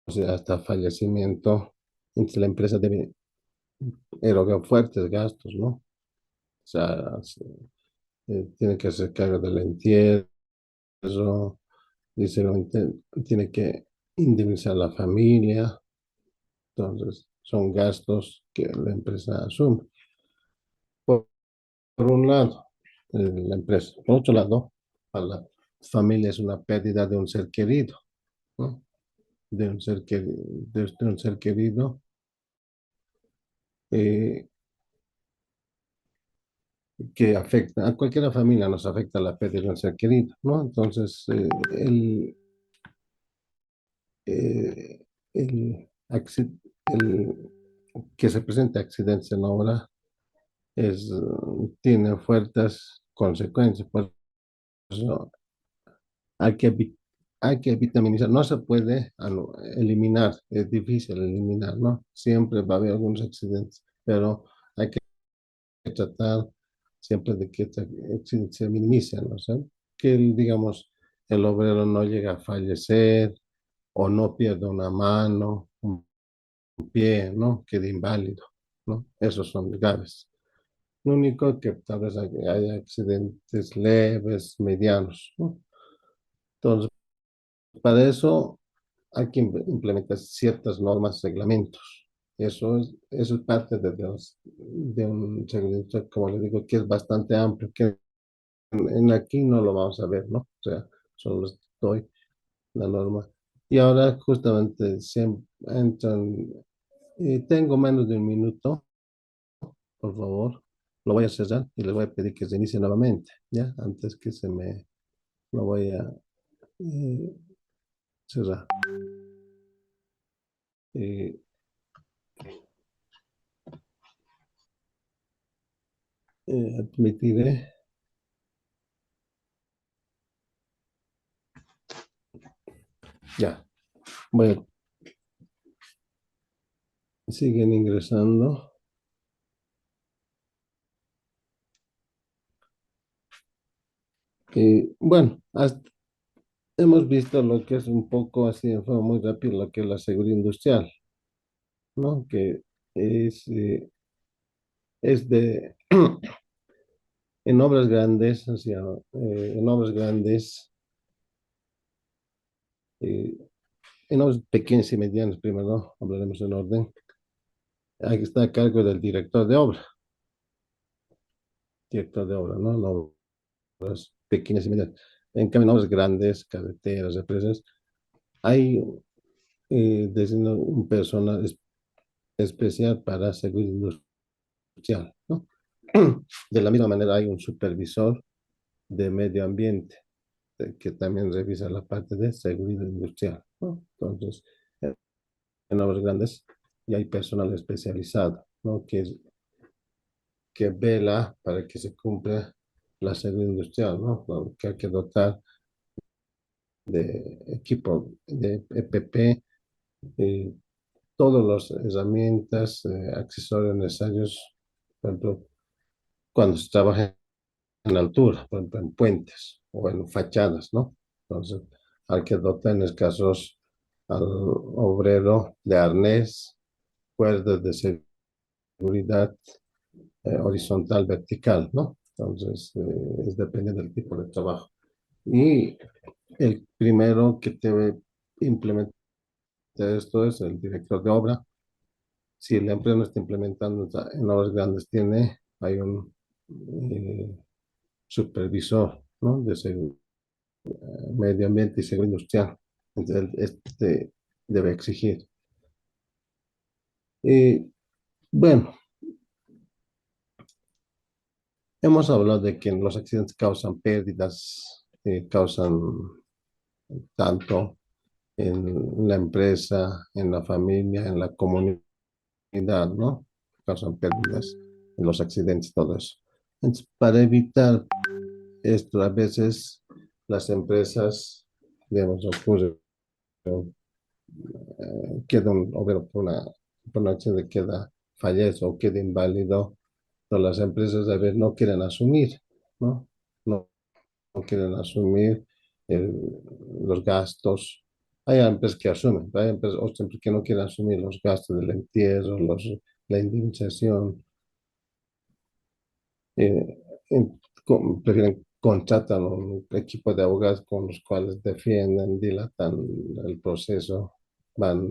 sea, hasta fallecimiento, entonces la empresa debe erogar fuertes gastos, ¿no? O sea, tiene que hacer cargo del entierro, dice, tiene que indemnizar a la familia, entonces son gastos que la empresa asume. Por, por un lado, la empresa. Por otro lado, para la familia es una pérdida de un ser querido, ¿no? De un ser querido eh, que afecta a cualquier familia, nos afecta la pérdida de un ser querido, ¿no? Entonces, eh, el que se presente accidentes en obra tiene fuertes consecuencias, por eso hay que, hay que minimizar, no se puede eliminar, es difícil eliminar, ¿no? Siempre va a haber algunos accidentes, pero hay que tratar siempre de que estos accidentes se minimicen, ¿no? O sea, que digamos, el obrero no llegue a fallecer o no pierda una mano, un pie, ¿no? Quede inválido, ¿no? Esos son graves. Lo único que tal vez haya accidentes leves, medianos, ¿no? Entonces, para eso hay que implementar ciertas normas, reglamentos. Eso es parte de un segmento, como le digo, que es bastante amplio, que en aquí no lo vamos a ver, ¿no? O sea, solo les doy la norma. Y ahora justamente entran, y tengo menos de un minuto, por favor. Lo voy a cerrar y les voy a pedir que se inicie nuevamente, ¿ya? Antes que lo voy a eh, cerrar. Eh, admitiré. Ya. Bueno, siguen ingresando. Bueno, hemos visto lo que es un poco así de forma muy rápida, lo que es la seguridad industrial, ¿no? Que es en obras grandes, o sea, en obras grandes, eh, en obras pequeñas y medianas, primero, ¿no? Hablaremos en orden. Hay que estar a cargo del director de obra, ¿no? No, obras pequeñas y medianas. En cambio, en obras grandes, carreteras, empresas, hay designado un personal especial para seguridad industrial, ¿no? De la misma manera hay un supervisor de medio ambiente que también revisa la parte de seguridad industrial, ¿no? Entonces, en obras grandes y hay personal especializado, ¿no? Que vela para que se cumpla la seguridad industrial, ¿no? Que hay que dotar de equipo de EPP, eh, todas las herramientas, accesorios necesarios, por ejemplo, cuando se trabaja en altura, por ejemplo, en puentes o en fachadas, ¿no? Entonces, hay que dotar en escasos al obrero de arnés, cuerdas de seguridad horizontal, vertical, ¿no? Entonces, es depende del tipo de trabajo. Y el primero que debe implementar esto es el director de obra. Si la empresa no está implementando en obras grandes, hay un supervisor, ¿no? De medio ambiente y seguridad industrial. Entonces, este debe exigir. Y bueno, hemos hablado de que los accidentes causan pérdidas, causan tanto en la empresa, en la familia, en la comunidad, ¿no? Causan pérdidas en los accidentes, todo eso. Entonces, para evitar esto, a veces las empresas, digamos, ocurre, queda un obrero por una accidente queda fallece o queda inválido, pero las empresas a veces no quieren asumir, ¿no? No, no quieren asumir el- los gastos. Hay empresas que asumen, pero hay empresas otras que no quieren asumir los gastos del entierro, la indemnización. eh, Prefieren contratar un equipo de abogados con los cuales defienden, dilatan el proceso, van,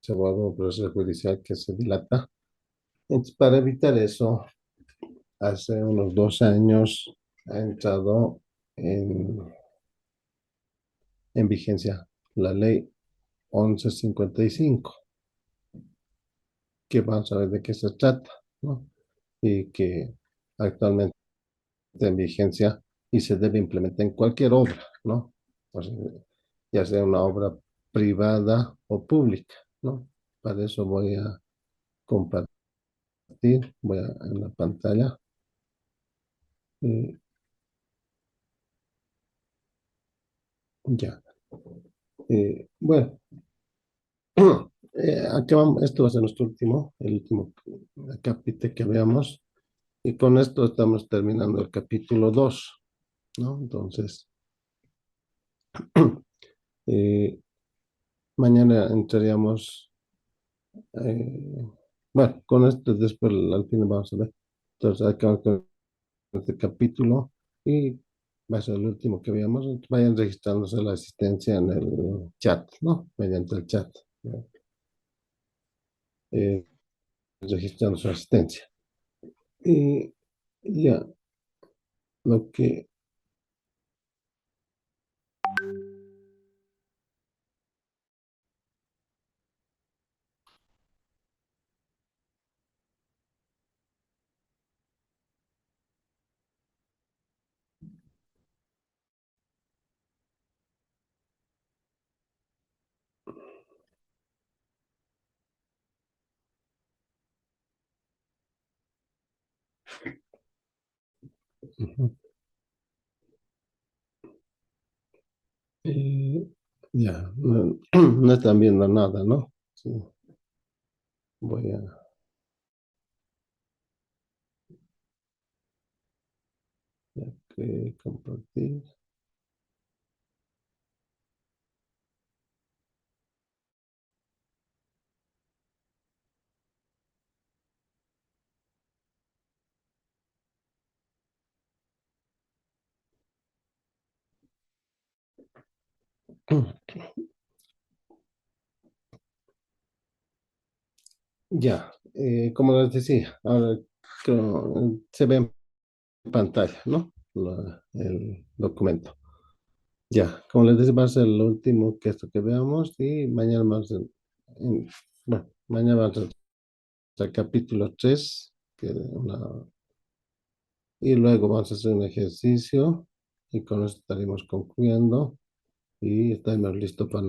se vuelve un proceso judicial que se dilata. Entonces, para evitar eso, hace unos 2 años ha entrado en, en vigencia la ley 1155, que vamos a ver de qué se trata, ¿no? Y que actualmente en vigencia y se debe implementar en cualquier obra, ¿no? O sea, ya sea una obra privada o pública, ¿no? Para eso voy a compartir, en la pantalla. eh, ya. Bueno, acá vamos, esto va a ser nuestro el último capítulo que veamos. Y con esto estamos terminando el capítulo 2, ¿no? Entonces, eh, mañana entraríamos. Eh, bueno, con esto después al final vamos a ver. Entonces acabamos con este capítulo y va a ser el último que veamos. Vayan registrándose la asistencia en el chat, ¿no? Mediante el chat. ¿No? Eh, Registrando su asistencia. Y ya, lo que ujú. Eh, ya, no, no están viendo nada, ¿no? Sí, voy a compartir. Ya, como les decía, ahora se ve en pantalla, ¿no? El documento. Ya, como les decía, va a ser el último que esto que veamos y mañana vamos bueno, mañana vamos al capítulo 3 y luego vamos a hacer un ejercicio y con eso estaremos concluyendo y estaremos listos para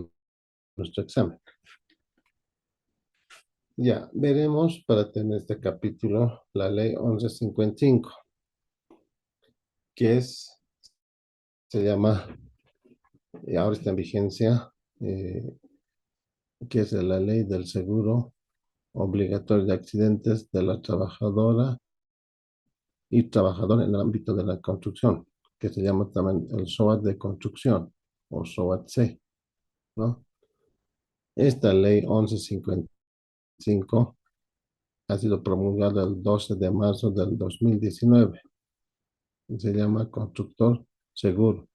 nuestro examen. Ya, veremos para tener este capítulo la ley 1155, que se llama, y ahora está en vigencia, eh, que es la ley del seguro obligatorio de accidentes de la trabajadora y trabajador en el ámbito de la construcción, que se llama también el SOAT de construcción o SOAT-C, ¿no? Esta ley 1155 ha sido promulgada el 12 de marzo del 2019 y se llama constructor seguro,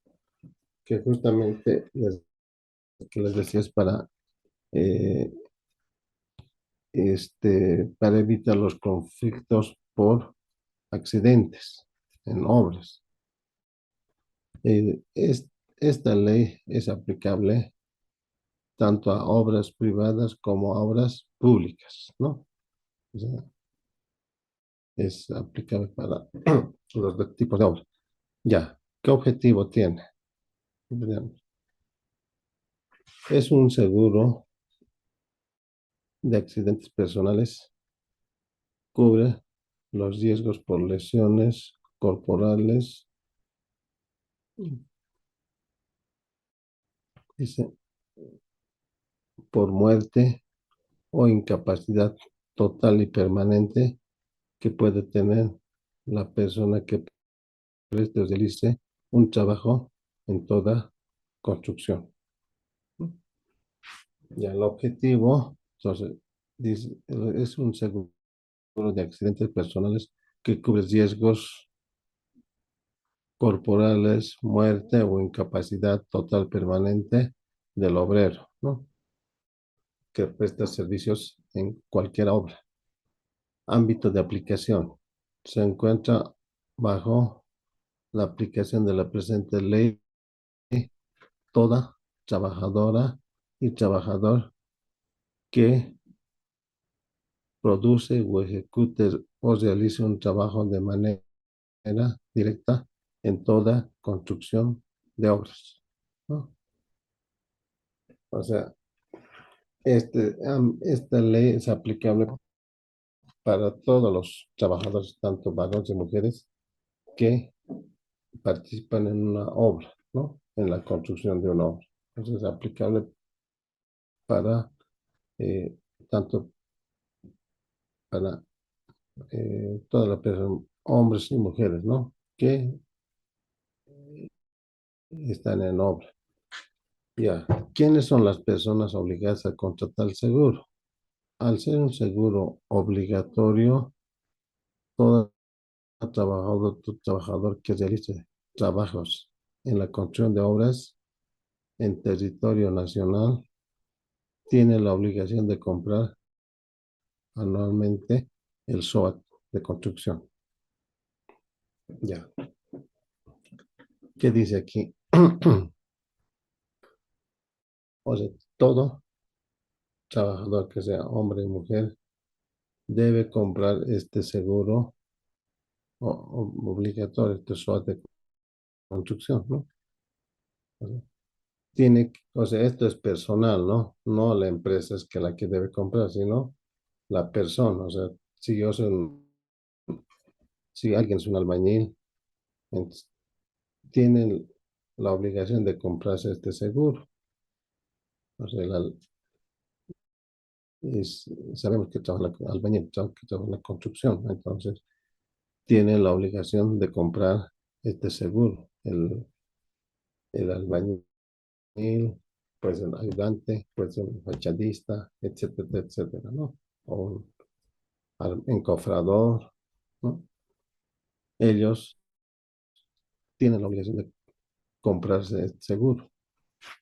que justamente que les decía es eh, para evitar los conflictos por accidentes. en obras. Esta ley es aplicable tanto a obras privadas como a obras públicas, ¿no? O sea, es aplicable para los dos tipos de obras. Ya, ¿qué objetivo tiene? Veamos. Es un seguro de accidentes personales, cubre los riesgos por lesiones corporales, dice, por muerte o incapacidad total y permanente que puede tener la persona que preste o realice un trabajo en toda construcción. Ya el objetivo, entonces, dice, es un seguro de accidentes personales que cubre riesgos corporales, muerte o incapacidad total permanente del obrero, ¿no? Que presta servicios en cualquier obra. Ámbito de aplicación. Se encuentra bajo la aplicación de la presente ley toda trabajadora y trabajador que produce o ejecute o realice un trabajo de manera directa en toda construcción de obras, ¿no? O sea, esta ley es aplicable para todos los trabajadores, tanto varones y mujeres, que participan en una obra, ¿no? En la construcción de una obra. Entonces, es aplicable para eh, tanto para todas las personas, hombres y mujeres, ¿no? Que están en obra. Ya, ¿quiénes son las personas obligadas a contratar el seguro? Al ser un seguro obligatorio, todo trabajador que realice trabajos en la construcción de obras en territorio nacional tiene la obligación de comprar anualmente el SOAT de construcción. Ya, ¿qué dice aquí? O sea, todo trabajador que sea hombre y mujer debe comprar este seguro obligatorio, este SOAT de construcción, ¿no? O sea, o sea, esto es personal, ¿no? No la empresa es que la que debe comprar, sino la persona. O sea, si yo soy si alguien es un albañil, entonces, tiene la obligación de comprarse este seguro. O sea, sabemos que trabaja el albañil, que trabaja en la construcción, entonces tiene la obligación de comprar este seguro. El albañil, pues el ayudante, pues el fachadista, etcétera, etcétera, ¿no? O un encofrador, ¿no? Ellos tienen la obligación de comprarse este seguro.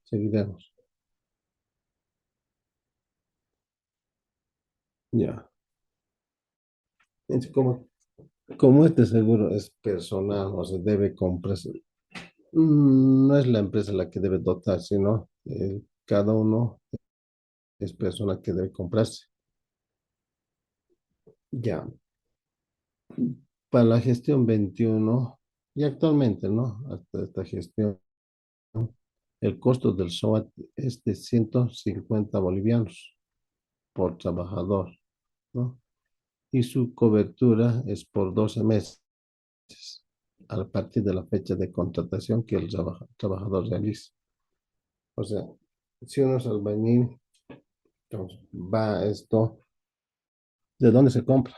Seguiremos. Ya. Entonces, como este seguro es personal o se debe comprarse, no es la empresa la que debe dotar, sino cada uno es persona que debe comprarse. Ya. Para la gestión 21 y actualmente, ¿no? Hasta esta gestión, el costo del SOAT es de 150 bolivianos por trabajador, ¿no? Y su cobertura es por 12 meses a partir de la fecha de contratación que el trabajador realiza. O sea, si uno es albañil, entonces va esto, ¿de dónde se compra?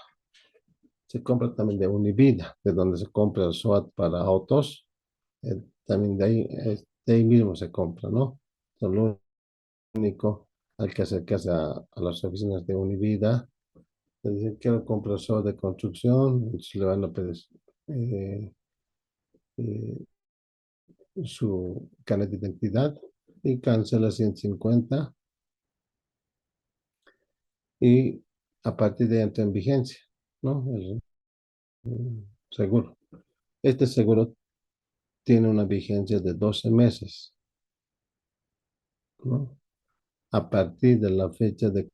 Se compra también de Univida, de donde se compra el SOAT para autos, también de ahí mismo se compra, ¿no? Lo único, hay que acercarse a las oficinas de Univida, le dicen, quiero comprar SOAT de construcción, entonces le van a pedir eh, eh, su carnet de identidad y cancela 150 y a partir de ahí entra en vigencia, ¿no? El seguro. Este seguro tiene una vigencia de 12 meses, ¿no? A partir de la fecha de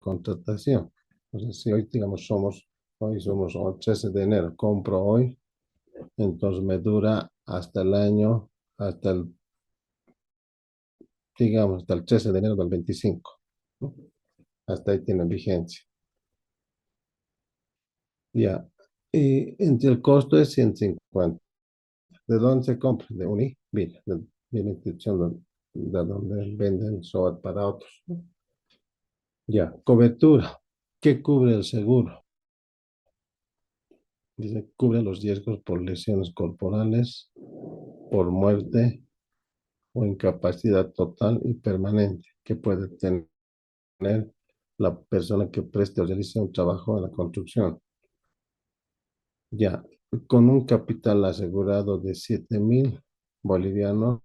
contratación. O sea, si hoy, digamos, hoy somos el 13 de enero, compro hoy, entonces me dura hasta el año, hasta el, digamos, hasta el 13 de enero del 25, ¿no? Hasta ahí tiene vigencia. Ya. Y entre el costo es 150. ¿De dónde se compra? De Univille, de la institución de donde venden SOAT para otros, ¿no? Ya. Cobertura. ¿Qué cubre el seguro? Dice, cubre los riesgos por lesiones corporales, por muerte o incapacidad total y permanente que puede tener la persona que preste o realice un trabajo en la construcción. Ya, con un capital asegurado de 7.000 bolivianos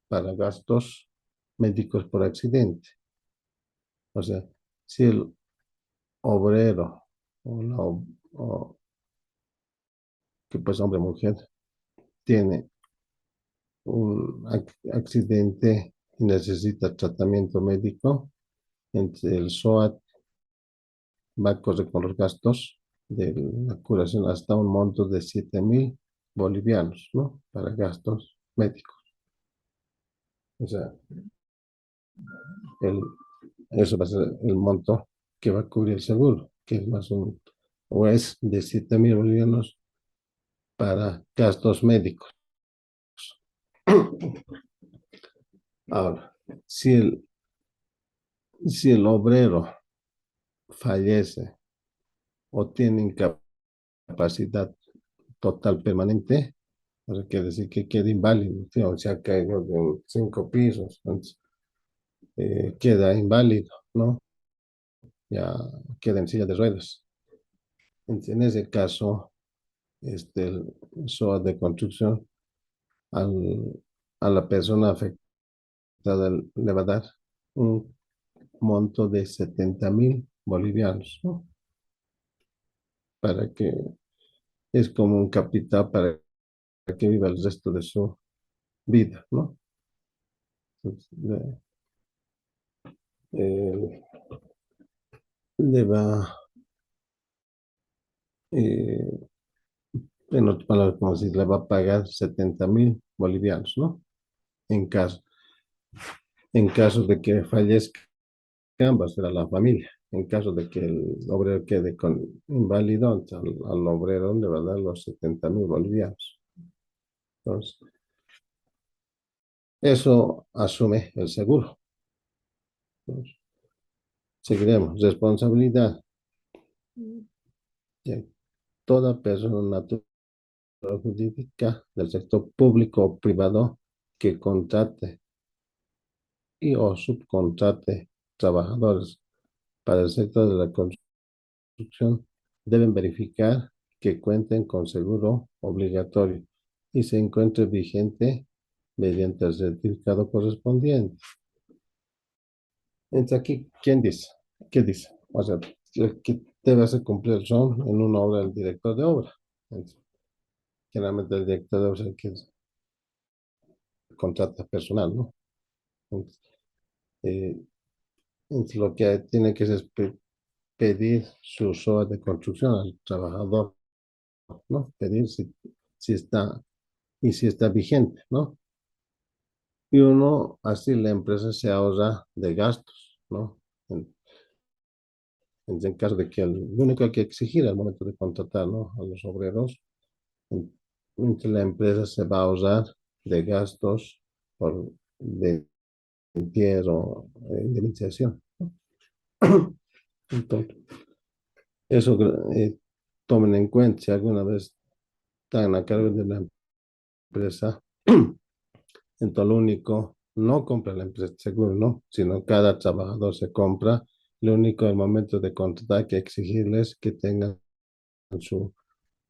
para gastos médicos por accidente. O sea, si el obrero o que pues hombre o mujer tiene un accidente y necesita tratamiento médico, entre el SOAT va a correr con los gastos de la curación hasta un monto de 7.000 bolivianos, ¿no? Para gastos médicos. O sea, el, eso va a ser el monto que va a cubrir el seguro, que es más o es de 7.000 bolivianos para gastos médicos. Ahora, si el obrero fallece o tiene incapacidad total permanente, o sea, quiere decir que queda inválido, ¿sí? O sea, ha caído de 5 pisos, entonces, queda inválido, ¿no? Ya queda en silla de ruedas. En ese caso, el SOA de construcción al- a la persona afectada le va a dar un monto de 70.000 bolivianos, ¿no? Para que es como un capital para que viva el resto de su vida, ¿no? Entonces, eh, le va, eh, en otras palabras, como si le va a pagar 70.000 bolivianos, ¿no? En caso, en caso de que fallezca, va a ser a la familia. En caso de que el obrero quede inválido, entonces al obrero le va a dar los 70.000 bolivianos. Entonces, eso asume el seguro. Entonces, seguiremos. Responsabilidad. De toda persona natural o jurídica del sector público o privado que contrate y o subcontrate trabajadores para el sector de la construcción deben verificar que cuenten con seguro obligatorio y se encuentre vigente mediante el certificado correspondiente. Entonces aquí, ¿quién dice? ¿Qué dice? O sea, el que debe hacer cumplir son en una obra el director de obra. Entonces, generalmente el director de obra es el que contrata personal, ¿no? Entonces, eh, entonces lo que tiene que hacer es pedir su SOA de construcción al trabajador, ¿no? Pedir si está y si está vigente, ¿no? Y uno, así la empresa se ahorra de gastos, ¿no? En, en caso de que lo único que hay que exigir al momento de contratar, ¿no? A los obreros, que la empresa se va a ahorrar de gastos por de entierro, indemnización, ¿no? Entonces, eso tomen en cuenta si alguna vez están a cargo de la empresa. Entonces, lo único, no compra la empresa de seguro, ¿no? Sino cada trabajador se compra. Lo único, al momento de contratar, hay que exigirles que tengan su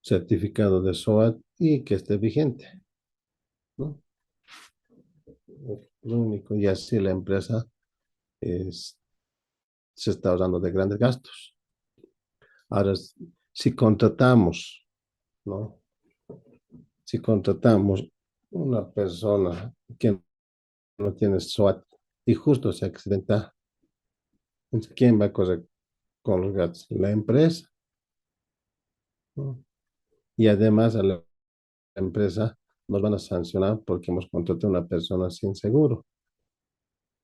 certificado de SOAT y que esté vigente, ¿no? Lo único, y así la empresa es- se está ahorrando de grandes gastos. Ahora, si contratamos ¿no? Si contratamos una persona que no tiene SWAT y justo se accidenta, entonces, ¿quién va a correr con los gastos? La empresa, ¿no? Y además a la empresa nos van a sancionar porque hemos contratado a una persona sin seguro.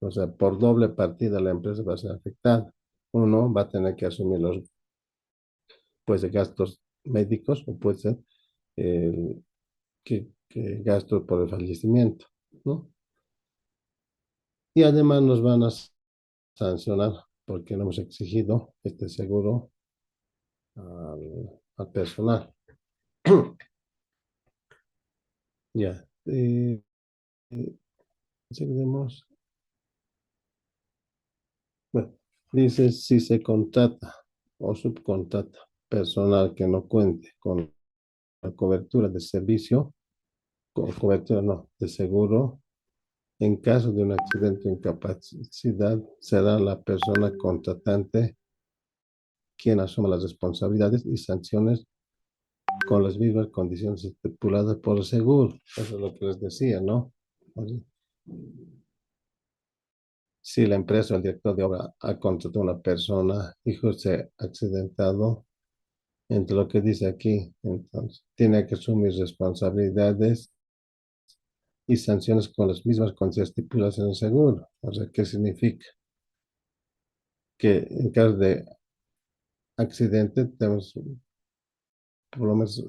O sea, por doble partida la empresa va a ser afectada. Uno va a tener que asumir los pues, gastos médicos o puede ser eh, que gastos por el fallecimiento, ¿no? Y además nos van a sancionar porque no hemos exigido este seguro al personal. Ya. Seguimos. Bueno, dice si se contrata o subcontrata personal que no cuente con la cobertura de servicio, con cobertura no, de seguro, en caso de un accidente o incapacidad, será la persona contratante quien asuma las responsabilidades y sanciones con las mismas condiciones estipuladas por el seguro. Eso es lo que les decía, ¿no? Si la empresa o el director de obra ha contratado a una persona y se ha accidentado, entre lo que dice aquí, entonces, tiene que asumir responsabilidades y sanciones con las mismas condiciones estipuladas en el seguro. O sea, ¿qué significa? Que en caso de accidente tenemos por lo menos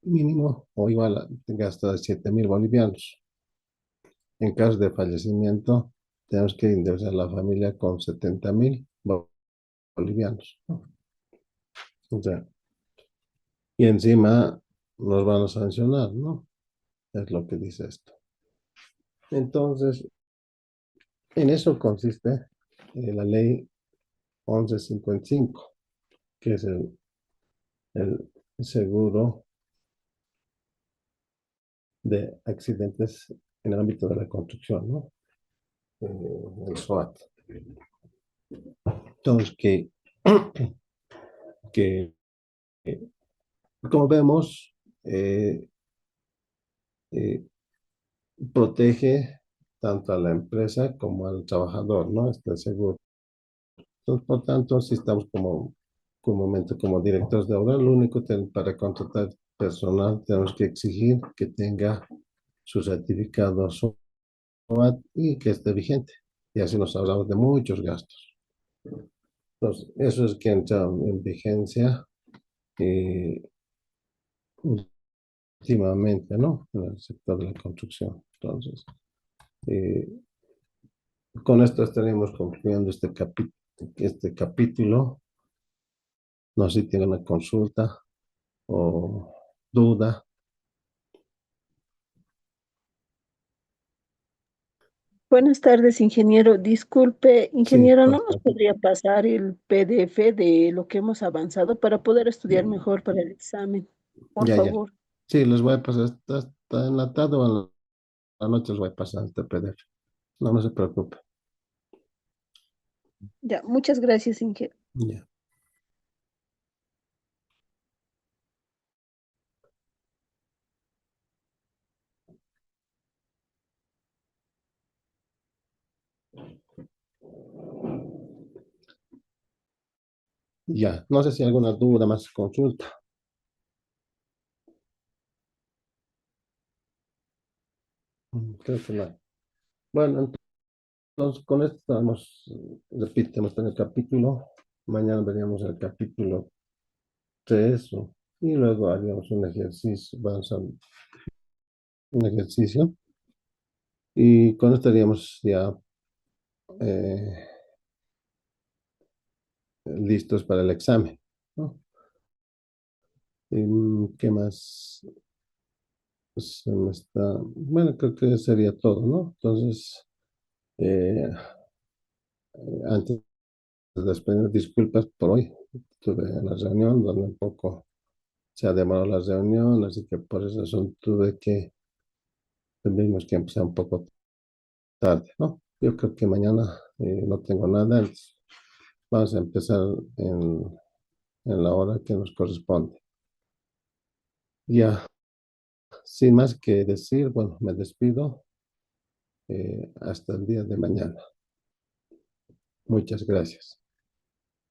mínimo o igual a gasto de 7.000 bolivianos. En caso de fallecimiento, tenemos que indemnizar a la familia con 70.000 bolivianos, ¿no? O sea, y encima nos van a sancionar, ¿no? Es lo que dice esto. Entonces, en eso consiste la ley 1155, que es el seguro de accidentes en el ámbito de la construcción, ¿no? El SOAT. Entonces, que como vemos, eh, eh, protege tanto a la empresa como al trabajador, ¿no? Este seguro. Entonces, por tanto, si estamos comúnmente como directores de obra, lo único que para contratar personal tenemos que exigir que tenga su certificado SOAT y que esté vigente. Y así nos ahorramos de muchos gastos. Entonces, eso es que entra en vigencia últimamente, ¿no? En el sector de la construcción. Entonces, eh, con esto estaremos concluyendo este capítulo. No sé si tiene una consulta o duda. Buenas tardes, ingeniero. Disculpe, Sí, ingeniero, ¿no pues, nos podría pasar el PDF de lo que hemos avanzado para poder estudiar mejor para el examen? Por ya, ya. favor. Sí, les voy a pasar, está en la tarde o en la noche les voy a pasar este PDF. No, no se preocupe. Ya, muchas gracias, ingeniero. Ya, ya. No sé si hay alguna duda más, consulta. Creo que no. Bueno, entonces con esto estamos, repite, hemos tenido el capítulo. Mañana veríamos el capítulo 3 y luego haríamos un ejercicio, vamos a un ejercicio y con esto estaríamos ya eh, listos para el examen, ¿no? ¿Qué más? Se me está... Bueno, creo que sería todo, ¿no? Entonces, eh, antes de despedir, disculpas por hoy. Tuve la reunión donde un poco se ha demorado la reunión, así que por esa razón tuve que, tuvimos que empezar un poco tarde, ¿no? Yo creo que mañana no tengo nada, entonces vamos a empezar en la hora que nos corresponde. Ya, sin más que decir, bueno, me despido. Hasta el día de mañana. Muchas gracias.